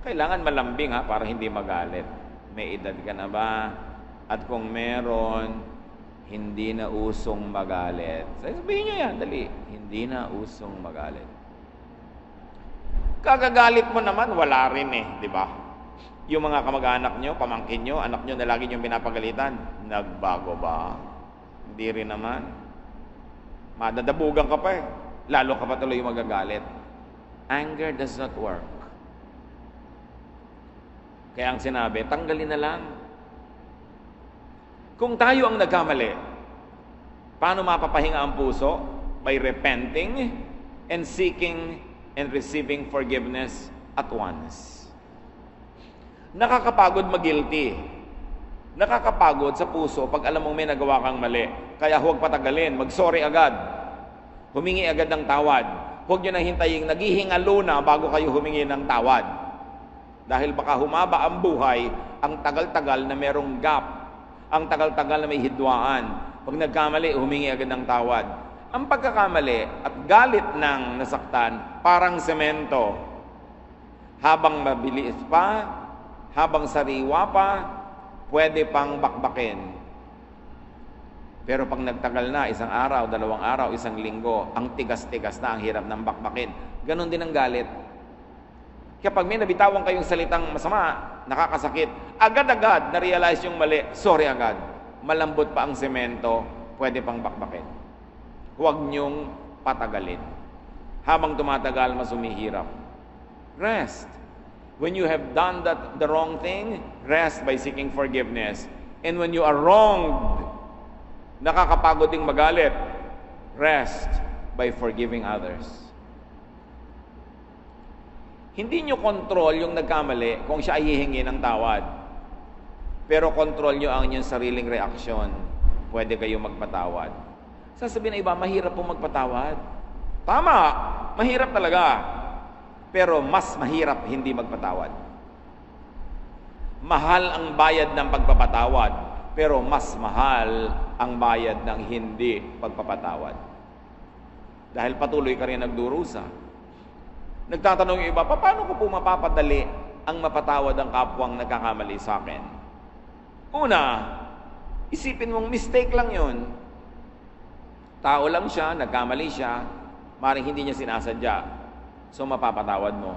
Kailangan malambing para hindi magalit. May edad ka na ba? At kung meron, hindi na usong magalit. Sabihin niyo yan, dali. Hindi na usong magalit. Kagagalit mo naman, wala rin di ba? Yung mga kamag-anak nyo, pamangkin nyo, anak nyo na lagi nyo pinapagalitan, nagbago ba? Hindi rin naman. Madadabugan ka pa lalo ka pa tuloy magagalit. Anger does not work. Kaya ang sinabi, tanggalin na lang. Kung tayo ang nagkamali, paano mapapahinga ang puso? By repenting and seeking and receiving forgiveness at once. Nakakapagod mag-guilty. Nakakapagod sa puso pag alam mong may nagawa kang mali. Kaya huwag patagalin, mag-sorry agad. Humingi agad ng tawad. Huwag nyo nang hintayin, naghihingalo na bago kayo humingi ng tawad. Dahil baka humaba ang buhay, ang tagal-tagal na merong gap, ang tagal-tagal na may hidwaan. Pag nagkamali, humingi agad ng tawad. Ang pagkakamali at galit ng nasaktan, parang semento. Habang mabilis pa, habang sariwa pa, pwede pang bakbakin. Pero pag nagtagal na, isang araw, 2 araw, 1 linggo, ang tigas-tigas na, ang hirap ng bakbakin. Ganon din ang galit. Kaya pag may nabitawan kayong salitang masama, nakakasakit, agad-agad na-realize yung mali, sorry agad. Malambot pa ang semento, pwede pang bakbakin. Huwag niyong patagalin. Habang tumatagal, mas humihirap. Rest. When you have done the wrong thing, rest by seeking forgiveness. And when you are wronged, nakakapagod ding magalit, rest by forgiving others. Hindi nyo control yung nagkamali kung siya ay hihingi ng tawad. Pero control nyo ang inyong sariling reaksyon. Pwede kayo magpatawad. Sasabihin na iba, mahirap po magpatawad. Tama, mahirap talaga. Pero mas mahirap hindi magpatawad. Mahal ang bayad ng pagpapatawad, pero mas mahal ang bayad ng hindi pagpapatawad. Dahil patuloy ka rin nagdurusa. Nagtatanong yung iba, paano ko po mapapadali ang mapatawad ang kapwang nagkakamali sa akin? Una, isipin mong mistake lang yun. Tao lang siya, nagkamali siya, maring hindi niya sinasadya. So mapapatawad mo.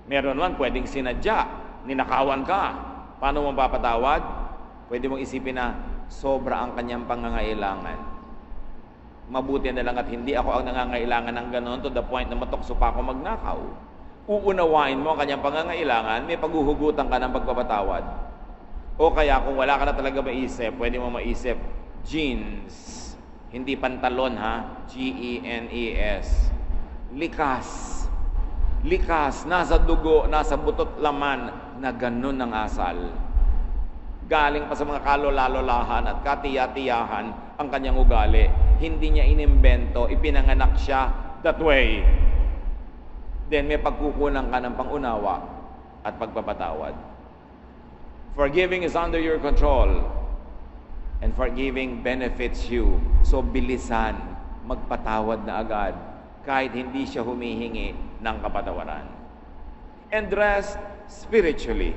Meron man pwedeng sinadya, ninakawan ka. Paano mo mapapatawad? Pwede mong isipin na sobra ang kanyang pangangailangan. Mabuti na lang at hindi ako ang nangangailangan ng gano'n to the point na matokso pa ako magnakaw. Uunawain mo ang kanyang pangangailangan, may paghuhugutan ka ng pagpapatawad. O kaya kung wala ka na talaga maisip, pwede mo maisip, jeans. Hindi pantalon ha, G-E-N-E-S. Likas. Likas, nasa dugo, nasa butot laman na ganun ang asal. Galing pa sa mga kalolalahan at katiya-tiyahan ang kanyang ugali. Hindi niya inimbento, ipinanganak siya that way. Then may pagkukunan ka ng pangunawa at pagpapatawad. Forgiving is under your control. And forgiving benefits you. So bilisan, magpatawad na agad kahit hindi siya humihingi ng kapatawaran. And rest spiritually.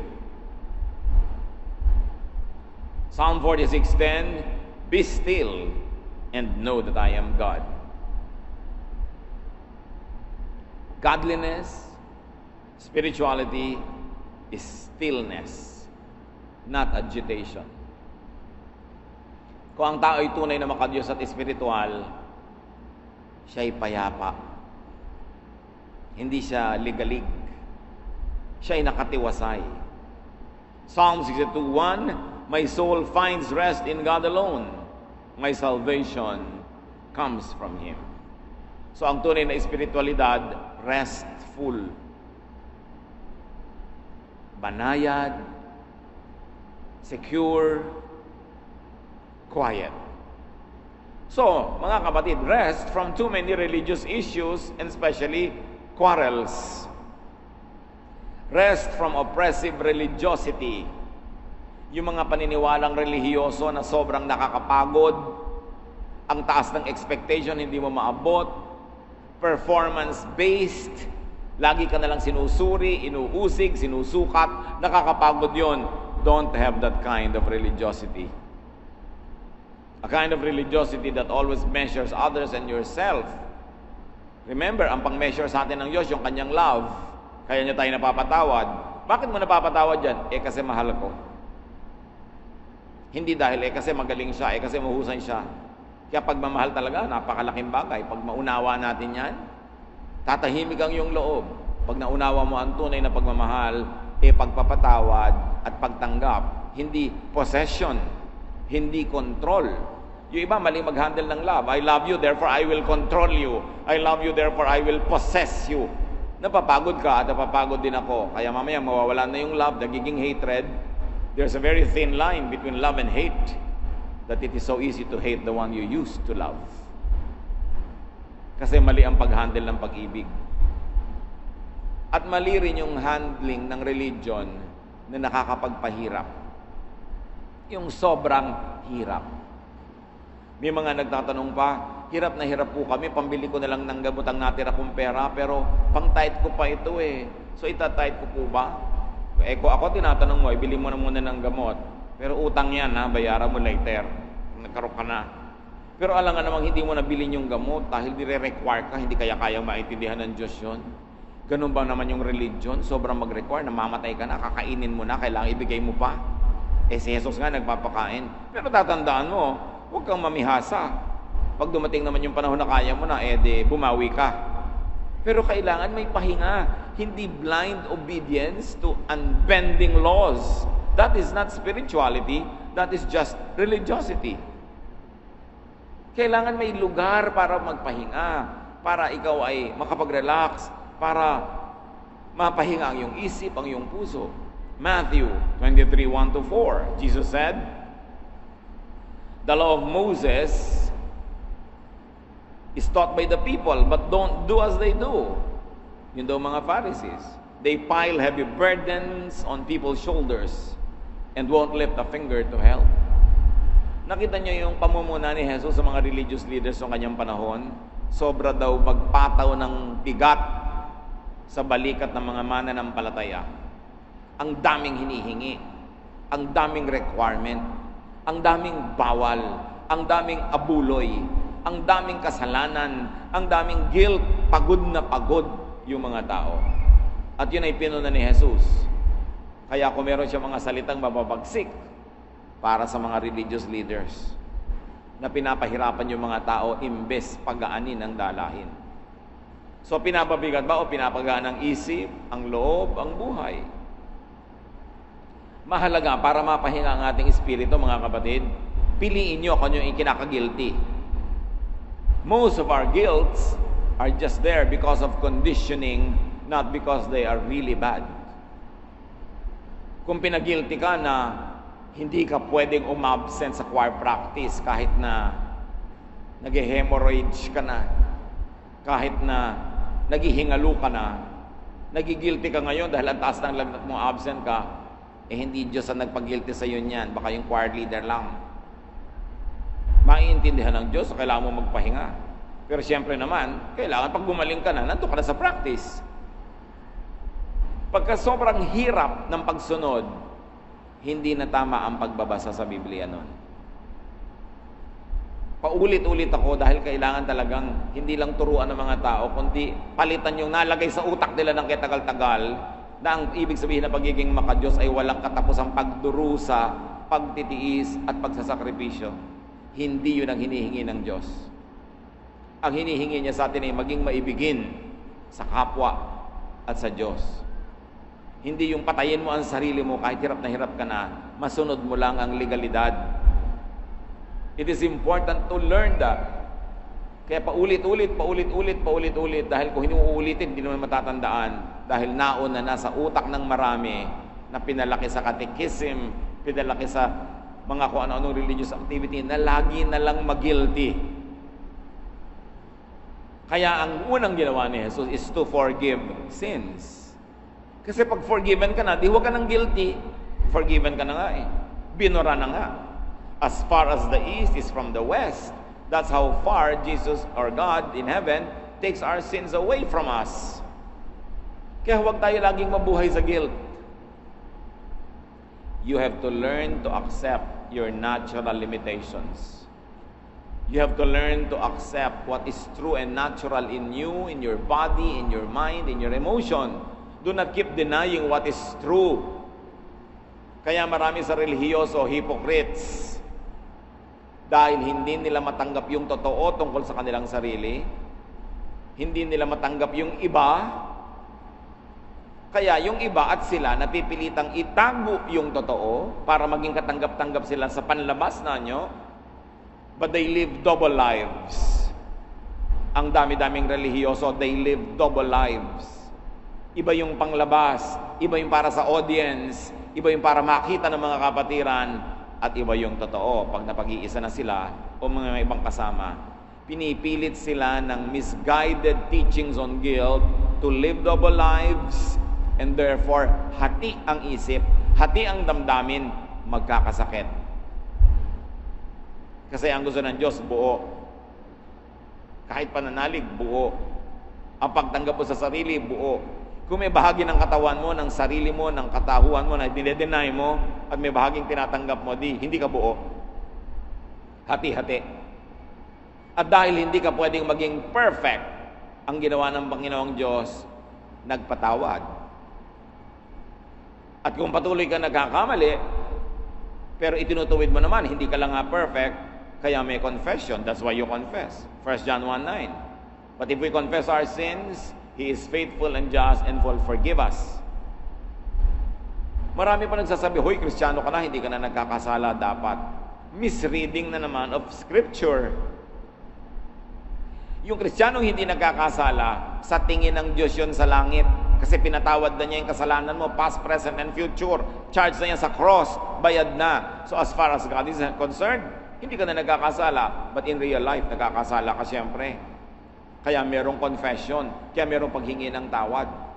Psalm 46:10, be still and know that I am God. Godliness, spirituality is stillness, not agitation. Kung ang tao ay tunay na makadiyos at espiritual, siya ay payapa. Hindi siya ligalig. Siya ay nakatiwasay. Psalm 62:1, my soul finds rest in God alone. My salvation comes from Him. So ang tunay na espiritualidad, restful. Banayad, secure, quiet. So, mga kapatid, rest from too many religious issues and especially quarrels. Rest from oppressive religiosity. Yung mga paniniwalang relihiyoso na sobrang nakakapagod, ang taas ng expectation, hindi mo maabot, performance-based, lagi ka nalang sinusuri, inuusig, sinusukat, nakakapagod yon. Don't have that kind of religiosity. A kind of religiosity that always measures others and yourself. Remember, ang pang-measure sa atin ng Diyos, yung kanyang love, kaya niya tayo napapatawad. Bakit mo napapatawad yan? Kasi mahal ko. Hindi dahil kasi magaling siya, kasi mahusay siya. Kaya pagmamahal talaga, napakalaking bagay. Pag maunawa natin yan, tatahimik ang iyong loob. Pag naunawa mo ang tunay na pagmamahal, pagpapatawad at pagtanggap. Hindi possession, hindi control. Yung iba, mali mag-handle ng love. I love you, therefore I will control you. I love you, therefore I will possess you. Napapagod ka at napapagod din ako. Kaya mamaya mawawala na yung love, nagiging hatred. There's a very thin line between love and hate, that it is so easy to hate the one you used to love. Kasi mali ang pag-handle ng pag-ibig. At mali rin yung handling ng religion na nakakapagpahirap. Yung sobrang hirap. May mga nagtatanong pa, hirap na hirap po kami, pambili ko na lang ng gamot ang natira kong pera, pero pang-tight ko pa ito eh. So ita-tight ko po ba? Kung ako tinatanong mo, ibili mo na muna ng gamot. Pero utang yan ha, bayaran mo later. Nagkaroon ka na. Pero alam nga namang hindi mo nabilin yung gamot dahil dire-require ka, hindi kaya maintindihan ng Diyos yun. Ganun ba naman yung religion? Sobrang mag-require, namamatay ka na, kakainin mo na, kailangan ibigay mo pa. Si Jesus nga nagpapakain. Pero tatandaan mo, huwag kang mamihasa. Pag dumating naman yung panahon na kaya mo na, bumawi ka. Pero kailangan may pahinga. Hindi blind obedience to unbending laws. That is not spirituality. That is just religiosity. Kailangan may lugar para magpahinga, para ikaw ay makapag-relax, para Mapahinga ang iyong isip, ang iyong puso. Matthew 23:1-4, Jesus said, "The law of Moses is taught by the people, but don't do as they do." Yun daw mga Pharisees. They pile heavy burdens on people's shoulders and won't lift a finger to help. Nakita niyo yung pamumuna ni Jesus sa mga religious leaders ng kanyang panahon? Sobra daw magpataw ng bigat sa balikat ng mga mananampalataya. Ang daming hinihingi, ang daming requirement, ang daming bawal, ang daming abuloy, ang daming kasalanan, ang daming guilt, pagod na pagod yung mga tao. At yun ay pinuna ni Jesus. Kaya kung meron siya mga salitang mababagsik para sa mga religious leaders na pinapahirapan yung mga tao imbes pagaanin ang dalahin. So pinapabigat ba o pinapagaan ang isip, ang loob, ang buhay? Mahalaga para mapahinga ang ating espiritu, mga kapatid, piliin nyo kung yung ikinaka-guilty. Most of our guilts are just there because of conditioning, not because they are really bad. Kung pinag-guilty ka na hindi ka pwedeng umabsent sa choir practice kahit na nag-hemorrhage ka na, kahit na naghihingalo ka na, nagigilty ka ngayon dahil ang taas ng lagnat mo, absent ka, hindi Diyos ang nagpag-guilty sa iyo niyan, baka yung choir leader lang. Maiintindihan ng Diyos, kailangan mo magpahinga. Pero siyempre naman, kailangan pag gumaling ka na, nandun ka na sa practice. Pagka sobrang hirap ng pagsunod, hindi na tama ang pagbabasa sa Biblia nun. Paulit-ulit ako dahil kailangan talagang hindi lang turuan ng mga tao, kundi palitan yung nalagay sa utak nila ng katagal-tagal na ang ibig sabihin na pagiging makadiyos ay walang katapusang pagdurusa, pagtitiis at pagsasakripisyo. Hindi yun ang hinihingi ng Diyos. Ang hinihingi niya sa atin ay maging maibigin sa kapwa at sa Diyos. Hindi yung patayin mo ang sarili mo kahit hirap ka na, masunod mo lang ang legalidad. It is important to learn that. Kaya paulit-ulit dahil kung hindi mo uulitin, hindi naman matatandaan dahil nauna na sa utak ng marami na pinalaki sa catechism, pinalaki sa mga kung ano-anong religious activity na lagi na lang mag-guilty. Kaya ang unang ginawa ni Jesus is to forgive sins. Kasi pag forgiven ka na, di huwag ka ng guilty. Forgiven ka na nga eh. Binura na nga. As far as the east is from the west, that's how far Jesus or God in heaven takes our sins away from us. Kaya huwag tayo laging mabuhay sa guilt. You have to learn to accept your natural limitations. You have to learn to accept what is true and natural in you, in your body, in your mind, in your emotion. Do not keep denying what is true. Kaya marami sa relihiyoso, hypocrites, dahil hindi nila matanggap yung totoo tungkol sa kanilang sarili, hindi nila matanggap yung iba, kaya yung iba at sila napipilitang itago yung totoo para maging katanggap-tanggap sila sa panlabas na nyo, but they live double lives. Ang dami-daming relihiyoso, they live double lives. Iba yung panglabas, iba yung para sa audience, iba yung para makita ng mga kapatiran, at iba yung totoo. Pag napag-iisa na sila o mga ibang kasama, pinipilit sila ng misguided teachings on guilt to live double lives, and therefore, hati ang isip, hati ang damdamin, magkakasakit. Kasi ang gusto ng Diyos, buo. Kahit pananalig, buo. Ang pagtanggap mo sa sarili, buo. Kung may bahagi ng katawan mo, ng sarili mo, ng katahuan mo na dinedeny mo, at may bahaging tinatanggap mo, hindi ka buo. Hati-hati. At dahil hindi ka pwedeng maging perfect, ang ginawa ng Panginoong Diyos, nagpatawad. At kung patuloy ka nagkakamali, pero itinutuwid mo naman, hindi ka lang nga perfect, kaya may confession. That's why you confess. 1 John 1:9. But if we confess our sins, He is faithful and just and will forgive us. Marami pa nagsasabi, hoy, Kristiyano ka na, hindi ka na nagkakasala dapat. Misreading na naman of Scripture. Yung Kristiyanong hindi nagkakasala, sa tingin ng Diyos yun sa langit. Kasi pinatawad na niya yung kasalanan mo, past, present, and future. Charge na yan sa cross, bayad na. So as far as God is concerned, hindi ka na nagkakasala. But in real life, nagkakasala ka siyempre. Kaya merong confession, kaya merong paghingi ng tawad.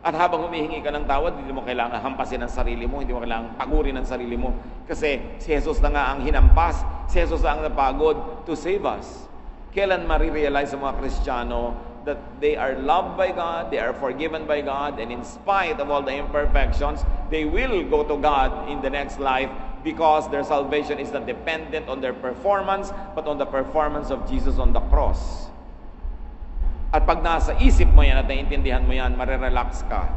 At habang humihingi ka ng tawad, hindi mo kailangan hampasin ang sarili mo, hindi mo kailangan pagurin ang sarili mo. Kasi si Jesus na nga ang hinampas, si Jesus na ang napagod to save us. Kailan marirealize sa mga Kristiyano that they are loved by God, they are forgiven by God, and in spite of all the imperfections, they will go to God in the next life because their salvation is not dependent on their performance, but on the performance of Jesus on the cross. At pag nasa isip mo yan at naiintindihan mo yan, marerelax ka.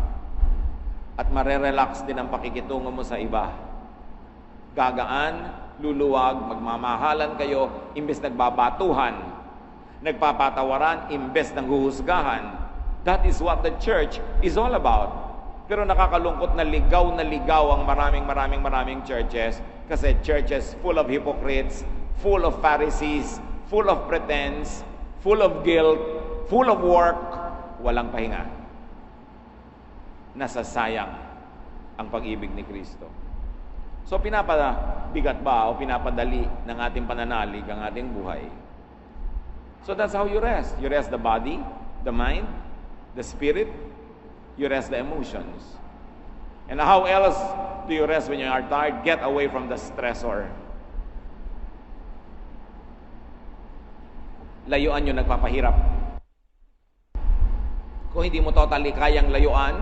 At marerelax din ang pakikitungo mo sa iba. Gagaan, luluwag, magmamahalan kayo, imbes nagbabatuhan. Nagpapatawaran imbes ng huhusgahan. That is what the church is all about. Pero nakakalungkot na ligaw ang maraming churches kasi churches full of hypocrites, full of Pharisees, full of pretense, full of guilt, full of work, walang pahinga. Nasasayang ang pag-ibig ni Kristo. So pinapabigat ba o pinapadali ng ating pananalig ang ating buhay? So that's how you rest. You rest the body, the mind, the spirit, you rest the emotions. And how else do you rest when you are tired? Get away from the stressor. Layuan yung nagpapahirap. Kung hindi mo totally kayang layuan,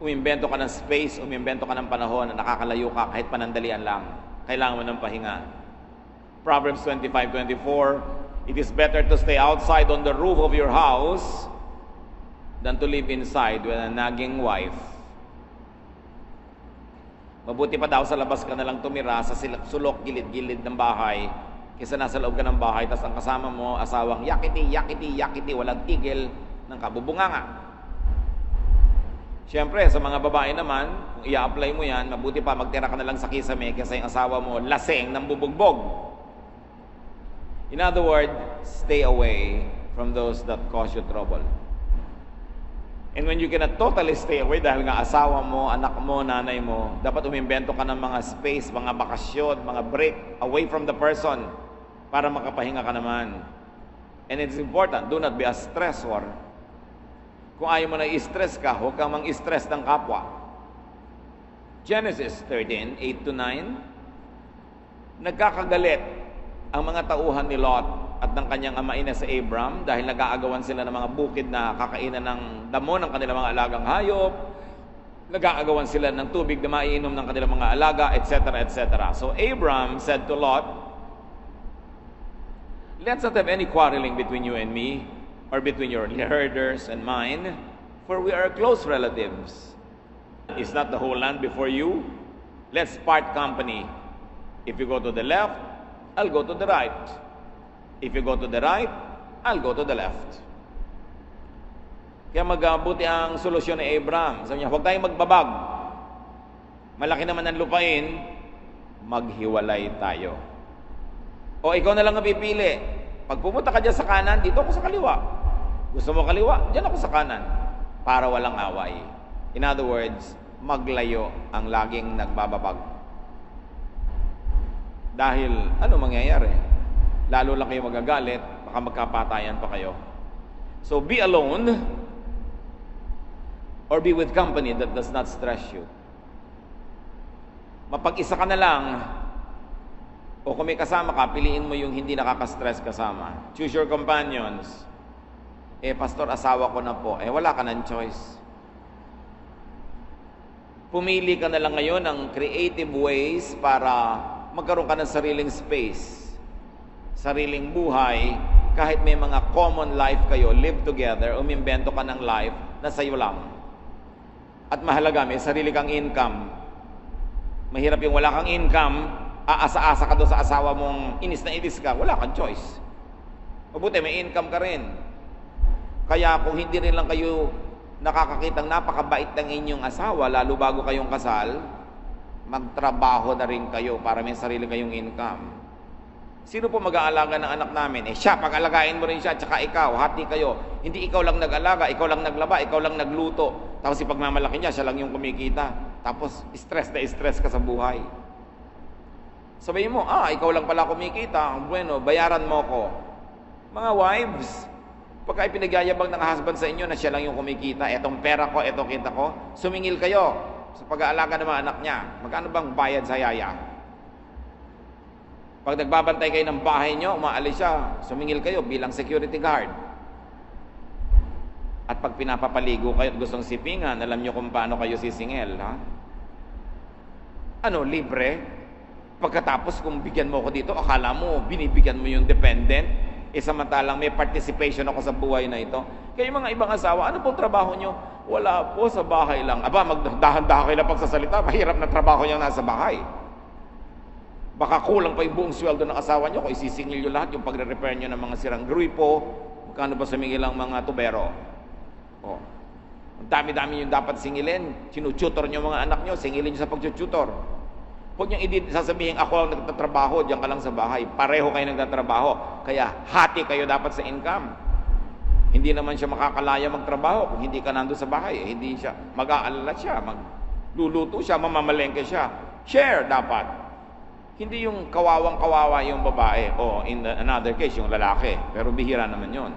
umimbento ka ng space, umimbento ka ng panahon na nakakalayo ka kahit panandalian lang. Kailangan mo ng pahinga. Proverbs 25:24, it is better to stay outside on the roof of your house than to live inside with a nagging wife. Mabuti pa daw sa labas ka na lang tumira sa sulok, gilid-gilid ng bahay kaysa nasa loob ka ng bahay tas ang kasama mo, asawang yakiti, walang tigil ng kabubunganga. Siyempre, sa mga babae naman, kung i-apply mo yan, mabuti pa magtira ka na lang sa kisame kaysa yung asawa mo laseng ng bubugbog. In other words, stay away from those that cause you trouble. And when you cannot totally stay away dahil nga asawa mo, anak mo, nanay mo, dapat umimbento ka ng mga space, mga bakasyon, mga break away from the person para makapahinga ka naman. And it's important, do not be a stressor. Kung ayaw mo na i-stress ka, huwag kang mang-stress ng kapwa. Genesis 13:8-9, nagkakagalit ang mga tauhan ni Lot at ng kanyang amain na si Abram dahil nag-aagawan sila ng mga bukid na kakainan ng damo ng kanilang mga alagang hayop, nag-aagawan sila ng tubig na maiinom ng kanilang mga alaga, etc., etc. So Abram said to Lot, let's not have any quarreling between you and me, or between your herders and mine, for we are close relatives. Is not the whole land before you? Let's part company. If you go to the left, I'll go to the right. If you go to the right, I'll go to the left. Kaya magabuti ang solusyon ni Abraham. Sabi niya, huwag tayong magbabag. Malaki naman ang lupain, maghiwalay tayo. O ikaw na lang ang pipili. Pag pumunta ka dyan sa kanan, dito ako sa kaliwa. Gusto mo kaliwa, dyan ako sa kanan. Para walang away. In other words, maglayo ang laging nagbababag. Dahil, ano mangyayari? Lalo lang kayo magagalit, baka magkapatayan pa kayo. So, be alone or be with company that does not stress you. Mapag-isa ka na lang, o kung may kasama ka, piliin mo yung hindi nakaka-stress kasama. Choose your companions. Pastor, asawa ko na po. Wala ka ng choice. Pumili ka na lang ngayon ng creative ways para magkaroon ka ng sariling space, sariling buhay, kahit may mga common life kayo, live together, umimbento ka ng life na sa'yo lang. At mahalaga, may sarili kang income. Mahirap yung wala kang income, aasa-asa ka doon sa asawa mong inis na inis ka, wala kang choice. Mabuti, may income ka rin. Kaya kung hindi rin lang kayo nakakakitang napakabait ng inyong asawa, lalo bago kayong kasal, magtrabaho na rin kayo para may sarili kayong income. Sino po mag-aalaga ng anak namin? Siya, pag-alagain mo rin siya, tsaka ikaw, hati kayo. Hindi ikaw lang nag-alaga, ikaw lang naglaba, ikaw lang nagluto. Tapos ipagmamalaki niya, siya lang yung kumikita. Tapos stress na stress ka sa buhay. Sabihin mo, ikaw lang pala kumikita. Bueno, bayaran mo ko. Mga wives, pagka ipinagyayabang ng husband sa inyo na siya lang yung kumikita, etong pera ko, etong kita ko, sumingil kayo sa pag-aalaga ng mga anak niya. Magkano bang bayad sa yaya? Pag nagbabantay kayo ng bahay niyo, umaalis siya, sumingil kayo bilang security guard. At pag pinapapaligo kayo at gustong sipingan, alam niyo kung paano kayo sisingil, ha? Ano, libre? Pagkatapos kung bigyan mo ko dito, akala mo, binibigyan mo yung dependent, samantalang may participation ako sa buhay na ito. Kaya mga ibang asawa, ano pong trabaho nyo? Wala po, sa bahay lang. Aba, magdahan-dahan kayo na pagsasalita, mahirap na trabaho nyo nasa bahay. Baka kulang pa yung buong sweldo ng asawa nyo kung isisingil nyo lahat yung pagre-repair nyo ng mga sirang grupo, magkano ba sumingil ang mga tubero? Ang dami-dami yung dapat singilin. Sinututor nyo mga anak nyo, singilin nyo sa pagtututor. Huwag nyo sasabihin, ako ang nagtatrabaho, diyan ka lang sa bahay. Pareho kayo nagtatrabaho. Kaya hati kayo dapat sa income. Hindi naman siya makakalaya magtrabaho kung hindi ka nandun sa bahay. Hindi siya, mag-aalala siya, magluluto siya, mamamalengke siya. Share dapat. Hindi yung kawawang-kawawa yung babae. O in another case, yung lalaki. Pero bihira naman yon.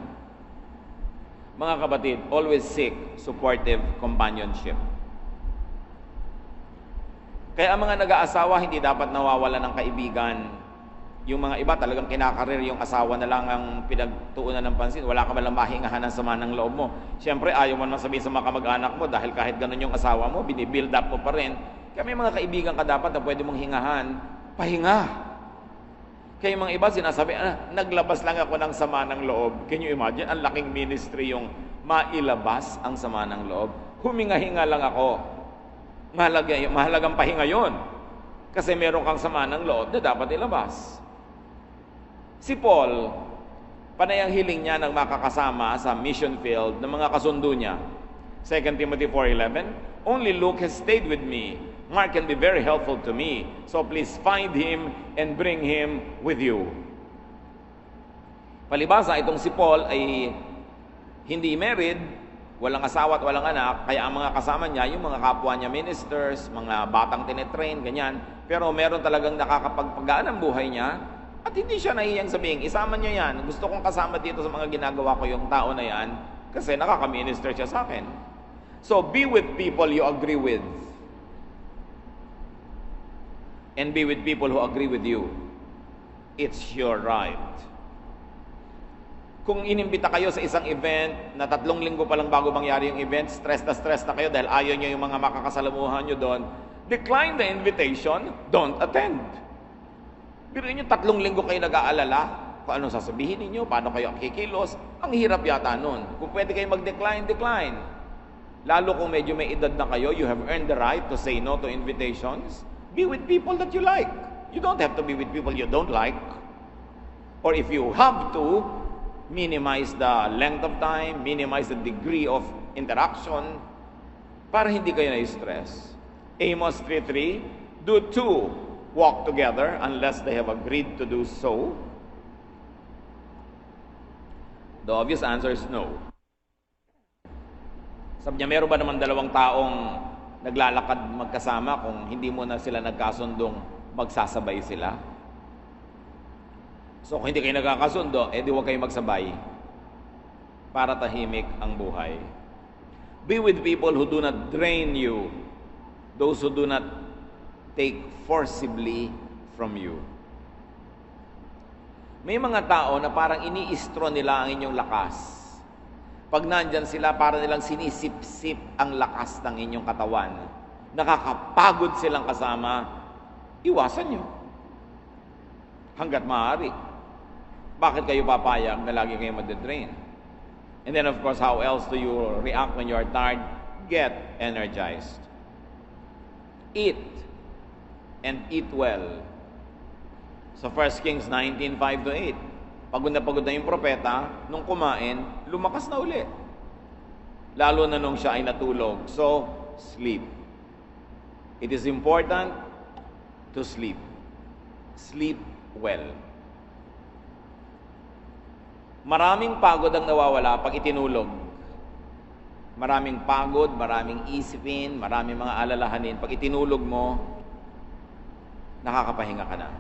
Mga kapatid, always seek supportive companionship. Kaya ang mga nag-aasawa, hindi dapat nawawala ng kaibigan. Yung mga iba talagang kinakarir, yung asawa na lang ang pinagtuunan ng pansin. Wala ka malang mahingahan ng sama ng loob mo. Siyempre, ayaw mo naman sabihin sa mga kamag-anak mo dahil kahit ganun yung asawa mo, binibuild up mo pa rin. Kaya may mga kaibigan ka dapat na pwede mong hingahan. Pahinga. Kaya yung mga iba sinasabi, naglabas lang ako ng sama ng loob. Can you imagine? Ang laking ministry yung mailabas ang sama ng loob. Huminga-hinga lang ako. Mahalagang pahinga yon. Kasi meron kang sama ng loob na dapat ilabas. Si Paul, panay ang hiling niya ng makakasama sa mission field ng mga kasundo niya. 2 Timothy 4:11, only Luke has stayed with me. Mark can be very helpful to me. So please find him and bring him with you. Palibasa, itong si Paul ay hindi married, walang asawa at walang anak, kaya ang mga kasama niya, yung mga kapwa niya ministers, mga batang tinetrain, ganyan. Pero meron talagang nakakapagpagaan ang buhay niya at hindi siya nahiyang sabihin, isama niyo yan. Gusto kong kasama dito sa mga ginagawa ko yung tao na yan kasi nakaka-minister siya sa akin. So, be with people you agree with. And be with people who agree with you. It's your right. Kung inimbita kayo sa isang event na 3 linggo pa lang bago mangyari yung event, stress na kayo dahil ayaw nyo yung mga makakasalamuhan nyo doon, decline the invitation, don't attend. Pero inyo 3 linggo kayo nag-aalala kung anong sasabihin ninyo, paano kayo kikilos, ang hirap yata nun. Kung pwede kayo mag-decline, decline. Lalo kung medyo may edad na kayo, you have earned the right to say no to invitations. Be with people that you like. You don't have to be with people you don't like. Or if you have to, minimize the length of time, minimize the degree of interaction para hindi kayo na-stress. Amos 3:3, do 2 walk together unless they have agreed to do so? The obvious answer is no. Sabi niya, meron ba naman 2 taong naglalakad magkasama kung hindi mo na sila nagkasundong magsasabay sila? So kung hindi kayo nagkakasundo, di huwag kayo magsabay para tahimik ang buhay. Be with people who do not drain you, those who do not take forcibly from you. May mga tao na parang iniistro nila ang inyong lakas. Pag nandyan sila, para nilang sinisip-sip ang lakas ng inyong katawan. Nakakapagod silang kasama, iwasan nyo. Hanggat maaari. Bakit kayo papayag na lagi kayo madidrain? And then of course, how else do you react when you are tired? Get energized. Eat. And eat well. So 1 Kings 19:5-8. Pagod na yung propeta, nung kumain, lumakas na uli. Lalo na nung siya ay natulog. So, sleep. It is important to sleep. Sleep well. Maraming pagod ang nawawala pag itinulog. Maraming pagod, maraming isipin, maraming mga alalahanin. Pag itinulog mo, nakakapahinga ka na.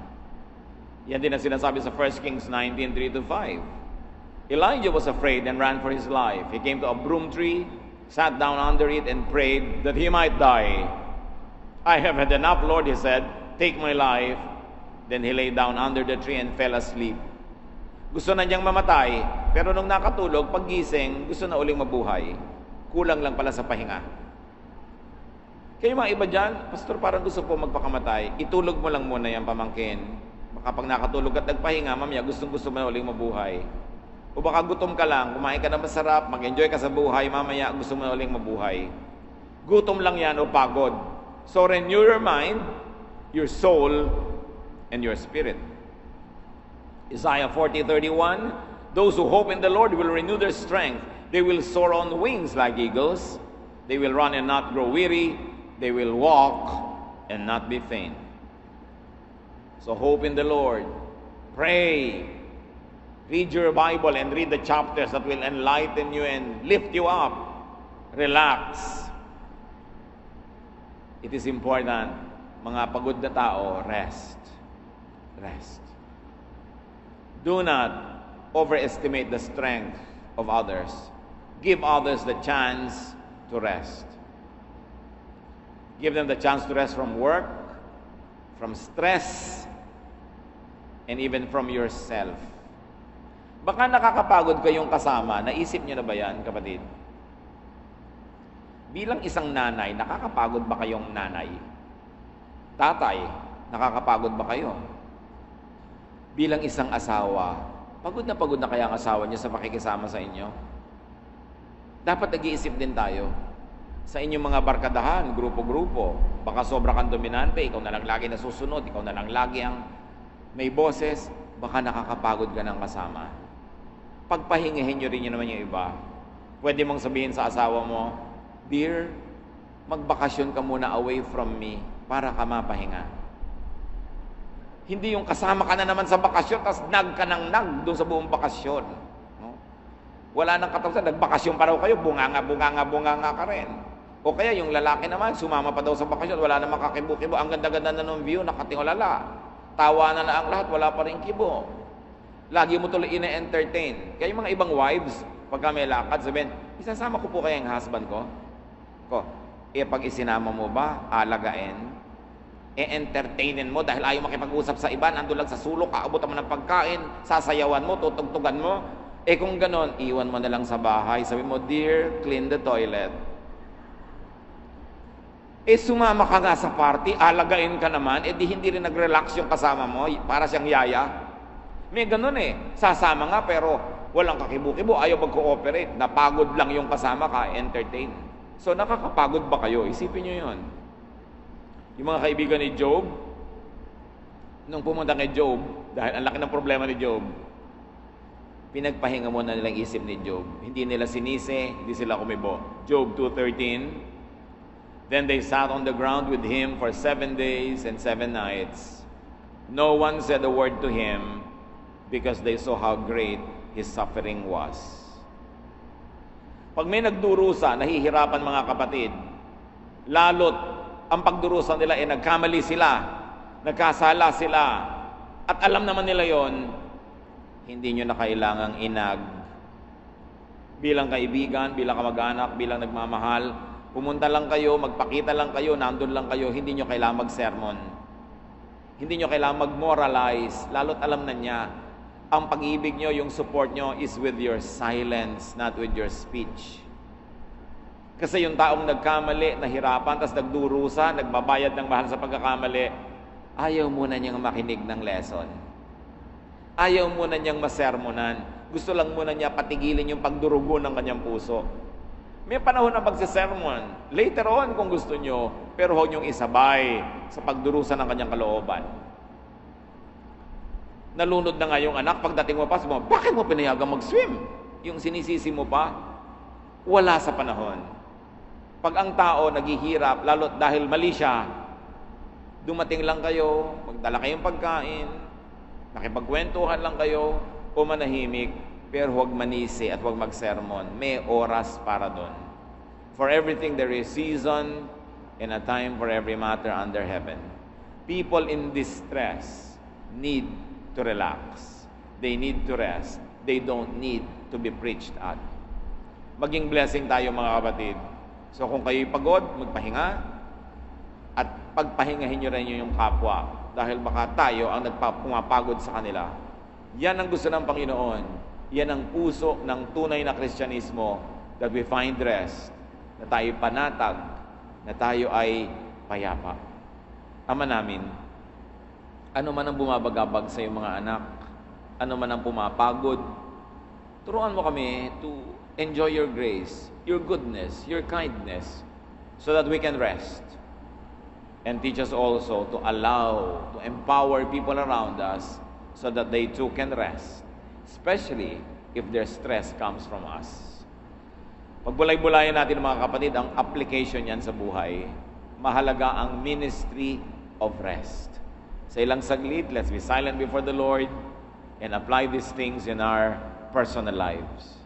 Yan din ang sinasabi sa 1 Kings 19:3-5. Elijah was afraid and ran for his life. He came to a broom tree, sat down under it, and prayed that he might die. I have had enough, Lord, he said. Take my life. Then he lay down under the tree and fell asleep. Gusto na niyang mamatay, pero nung nakatulog, paggising, gusto na uling mabuhay. Kulang lang pala sa pahinga. Kaya mga iba dyan, Pastor, parang gusto po magpakamatay, itulog mo lang muna yung pamangkin. Baka pag nakatulog at nagpahinga, mamaya gustong-gusto mo na uling mabuhay. O baka gutom ka lang, kumain ka na masarap, mag-enjoy ka sa buhay, mamaya gusto mo na uling mabuhay. Gutom lang yan o pagod. So renew your mind, your soul, and your spirit. Isaiah 40:31, those who hope in the Lord will renew their strength. They will soar on wings like eagles. They will run and not grow weary. They will walk and not be faint. So hope in the Lord. Pray. Read your Bible and read the chapters that will enlighten you and lift you up. Relax. It is important, mga pagod na tao, rest. Rest. Do not overestimate the strength of others. Give others the chance to rest. Give them the chance to rest from work, from stress, and even from yourself. Baka nakakapagod kayong kasama. Naisip niyo na ba yan, kapatid? Bilang isang nanay, nakakapagod ba kayong nanay? Tatay, nakakapagod ba kayo? Bilang isang asawa, pagod na kaya ang asawa niyo sa pakikisama sa inyo? Dapat nag-iisip din tayo. Sa inyong mga barkadahan, grupo-grupo, baka sobra kang dominante, ikaw na lang lagi nasusunod, ikaw na lang lagi ang may boses, baka nakakapagod ka ng kasama. Pagpahingahin nyo rin yun naman yung iba. Pwede mong sabihin sa asawa mo, Dear, magbakasyon ka muna away from me para ka mapahinga. Hindi yung kasama ka na naman sa bakasyon, tapos nag ka ng nag doon sa buong bakasyon. No? Wala nang katapusan, nagbakasyon pa raw kayo, bunganga ka rin. O kaya yung lalaki naman, sumama pa daw sa bakasyon, wala namang kakibo-kibo, ang ganda-ganda na ng view, nakatingolala. Tawanan na ang lahat, wala pa rin kibo. Lagi mo tuloy ine-entertain. Kaya yung mga ibang wives, pagka may lakad, sabihin, isasama ko po kaya yung husband ko? Pag isinama mo ba, alagain? E-entertainin mo dahil ayaw makipag-usap sa iba, nandun lang sa sulok, kaabutan mo ng pagkain, sasayawan mo, tutugtugan mo. Kung ganon, iwan mo na lang sa bahay. Sabi mo, Dear, clean the toilet. Sumama ka nga sa party, alagain ka naman, di hindi rin nag-relax yung kasama mo, para siyang yaya. May ganon sasama nga pero walang kakibo-kibo, ayaw mag-cooperate, napagod lang yung kasama ka, entertain. So nakakapagod ba kayo? Isipin nyo yun. Yung mga kaibigan ni Job, nung pumunta kay Job, dahil ang laki ng problema ni Job, pinagpahinga muna nilang isip ni Job. Hindi nila sinisi, hindi sila kumibo. Job 2:13, Then they sat on the ground with him for 7 days and 7 nights. No one said a word to him because they saw how great his suffering was. Pag may nagdurusa, nahihirapan mga kapatid, lalot ang pagdurusa nila nagkamali sila, nagkasala sila, at alam naman nila yon, hindi nyo na kailangang inag. Bilang kaibigan, bilang kamag-anak, bilang nagmamahal, pumunta lang kayo, magpakita lang kayo, nandun lang kayo, hindi nyo kailangang mag-sermon. Hindi nyo kailangang mag-moralize, lalo't alam na niya, ang pag-ibig nyo, yung support nyo is with your silence, not with your speech. Kasi yung taong nagkamali, nahirapan, tapos nagdurusa, nagbabayad ng mahal sa pagkakamali, ayaw muna niyang makinig ng lesson. Ayaw muna niyang masermonan. Gusto lang muna niya patigilin yung pagdurugo ng kanyang puso. May panahon na magsisermon. Later on kung gusto nyo, pero huwag niyong isabay sa pagdurusa ng kanyang kalooban. Nalunod na nga yung anak, pagdating mo pa, sabi mo, bakit mo pinayagang mag-swim? Yung sinisisi mo pa, wala sa panahon. Pag ang tao naghihirap, lalo dahil mali siya, dumating lang kayo, magdala kayong pagkain, nakipagkwentuhan lang kayo, o manahimik, pero huwag manisi at huwag magsermon. May oras para doon. For everything there is season and a time for every matter under heaven. People in distress need to relax. They need to rest. They don't need to be preached at. Maging blessing tayo mga kapatid. So kung kayo'y pagod, magpahinga. At pagpahingahin nyo rin yung kapwa. Dahil baka tayo ang pumapagod sa kanila. Yan ang gusto ng Panginoon. Yan ang puso ng tunay na Kristyanismo, that we find rest, na tayo panatag, na tayo ay payapa. Ama namin, ano man ang bumabagabag sa iyong mga anak, ano man ang pumapagod, turuan mo kami to enjoy your grace, your goodness, your kindness, so that we can rest. And teach us also to allow, to empower people around us so that they too can rest, especially if their stress comes from us. Pagbulay-bulayan natin mga kapatid, ang application yan sa buhay. Mahalaga ang ministry of rest. Sa ilang saglit, let's be silent before the Lord and apply these things in our personal lives.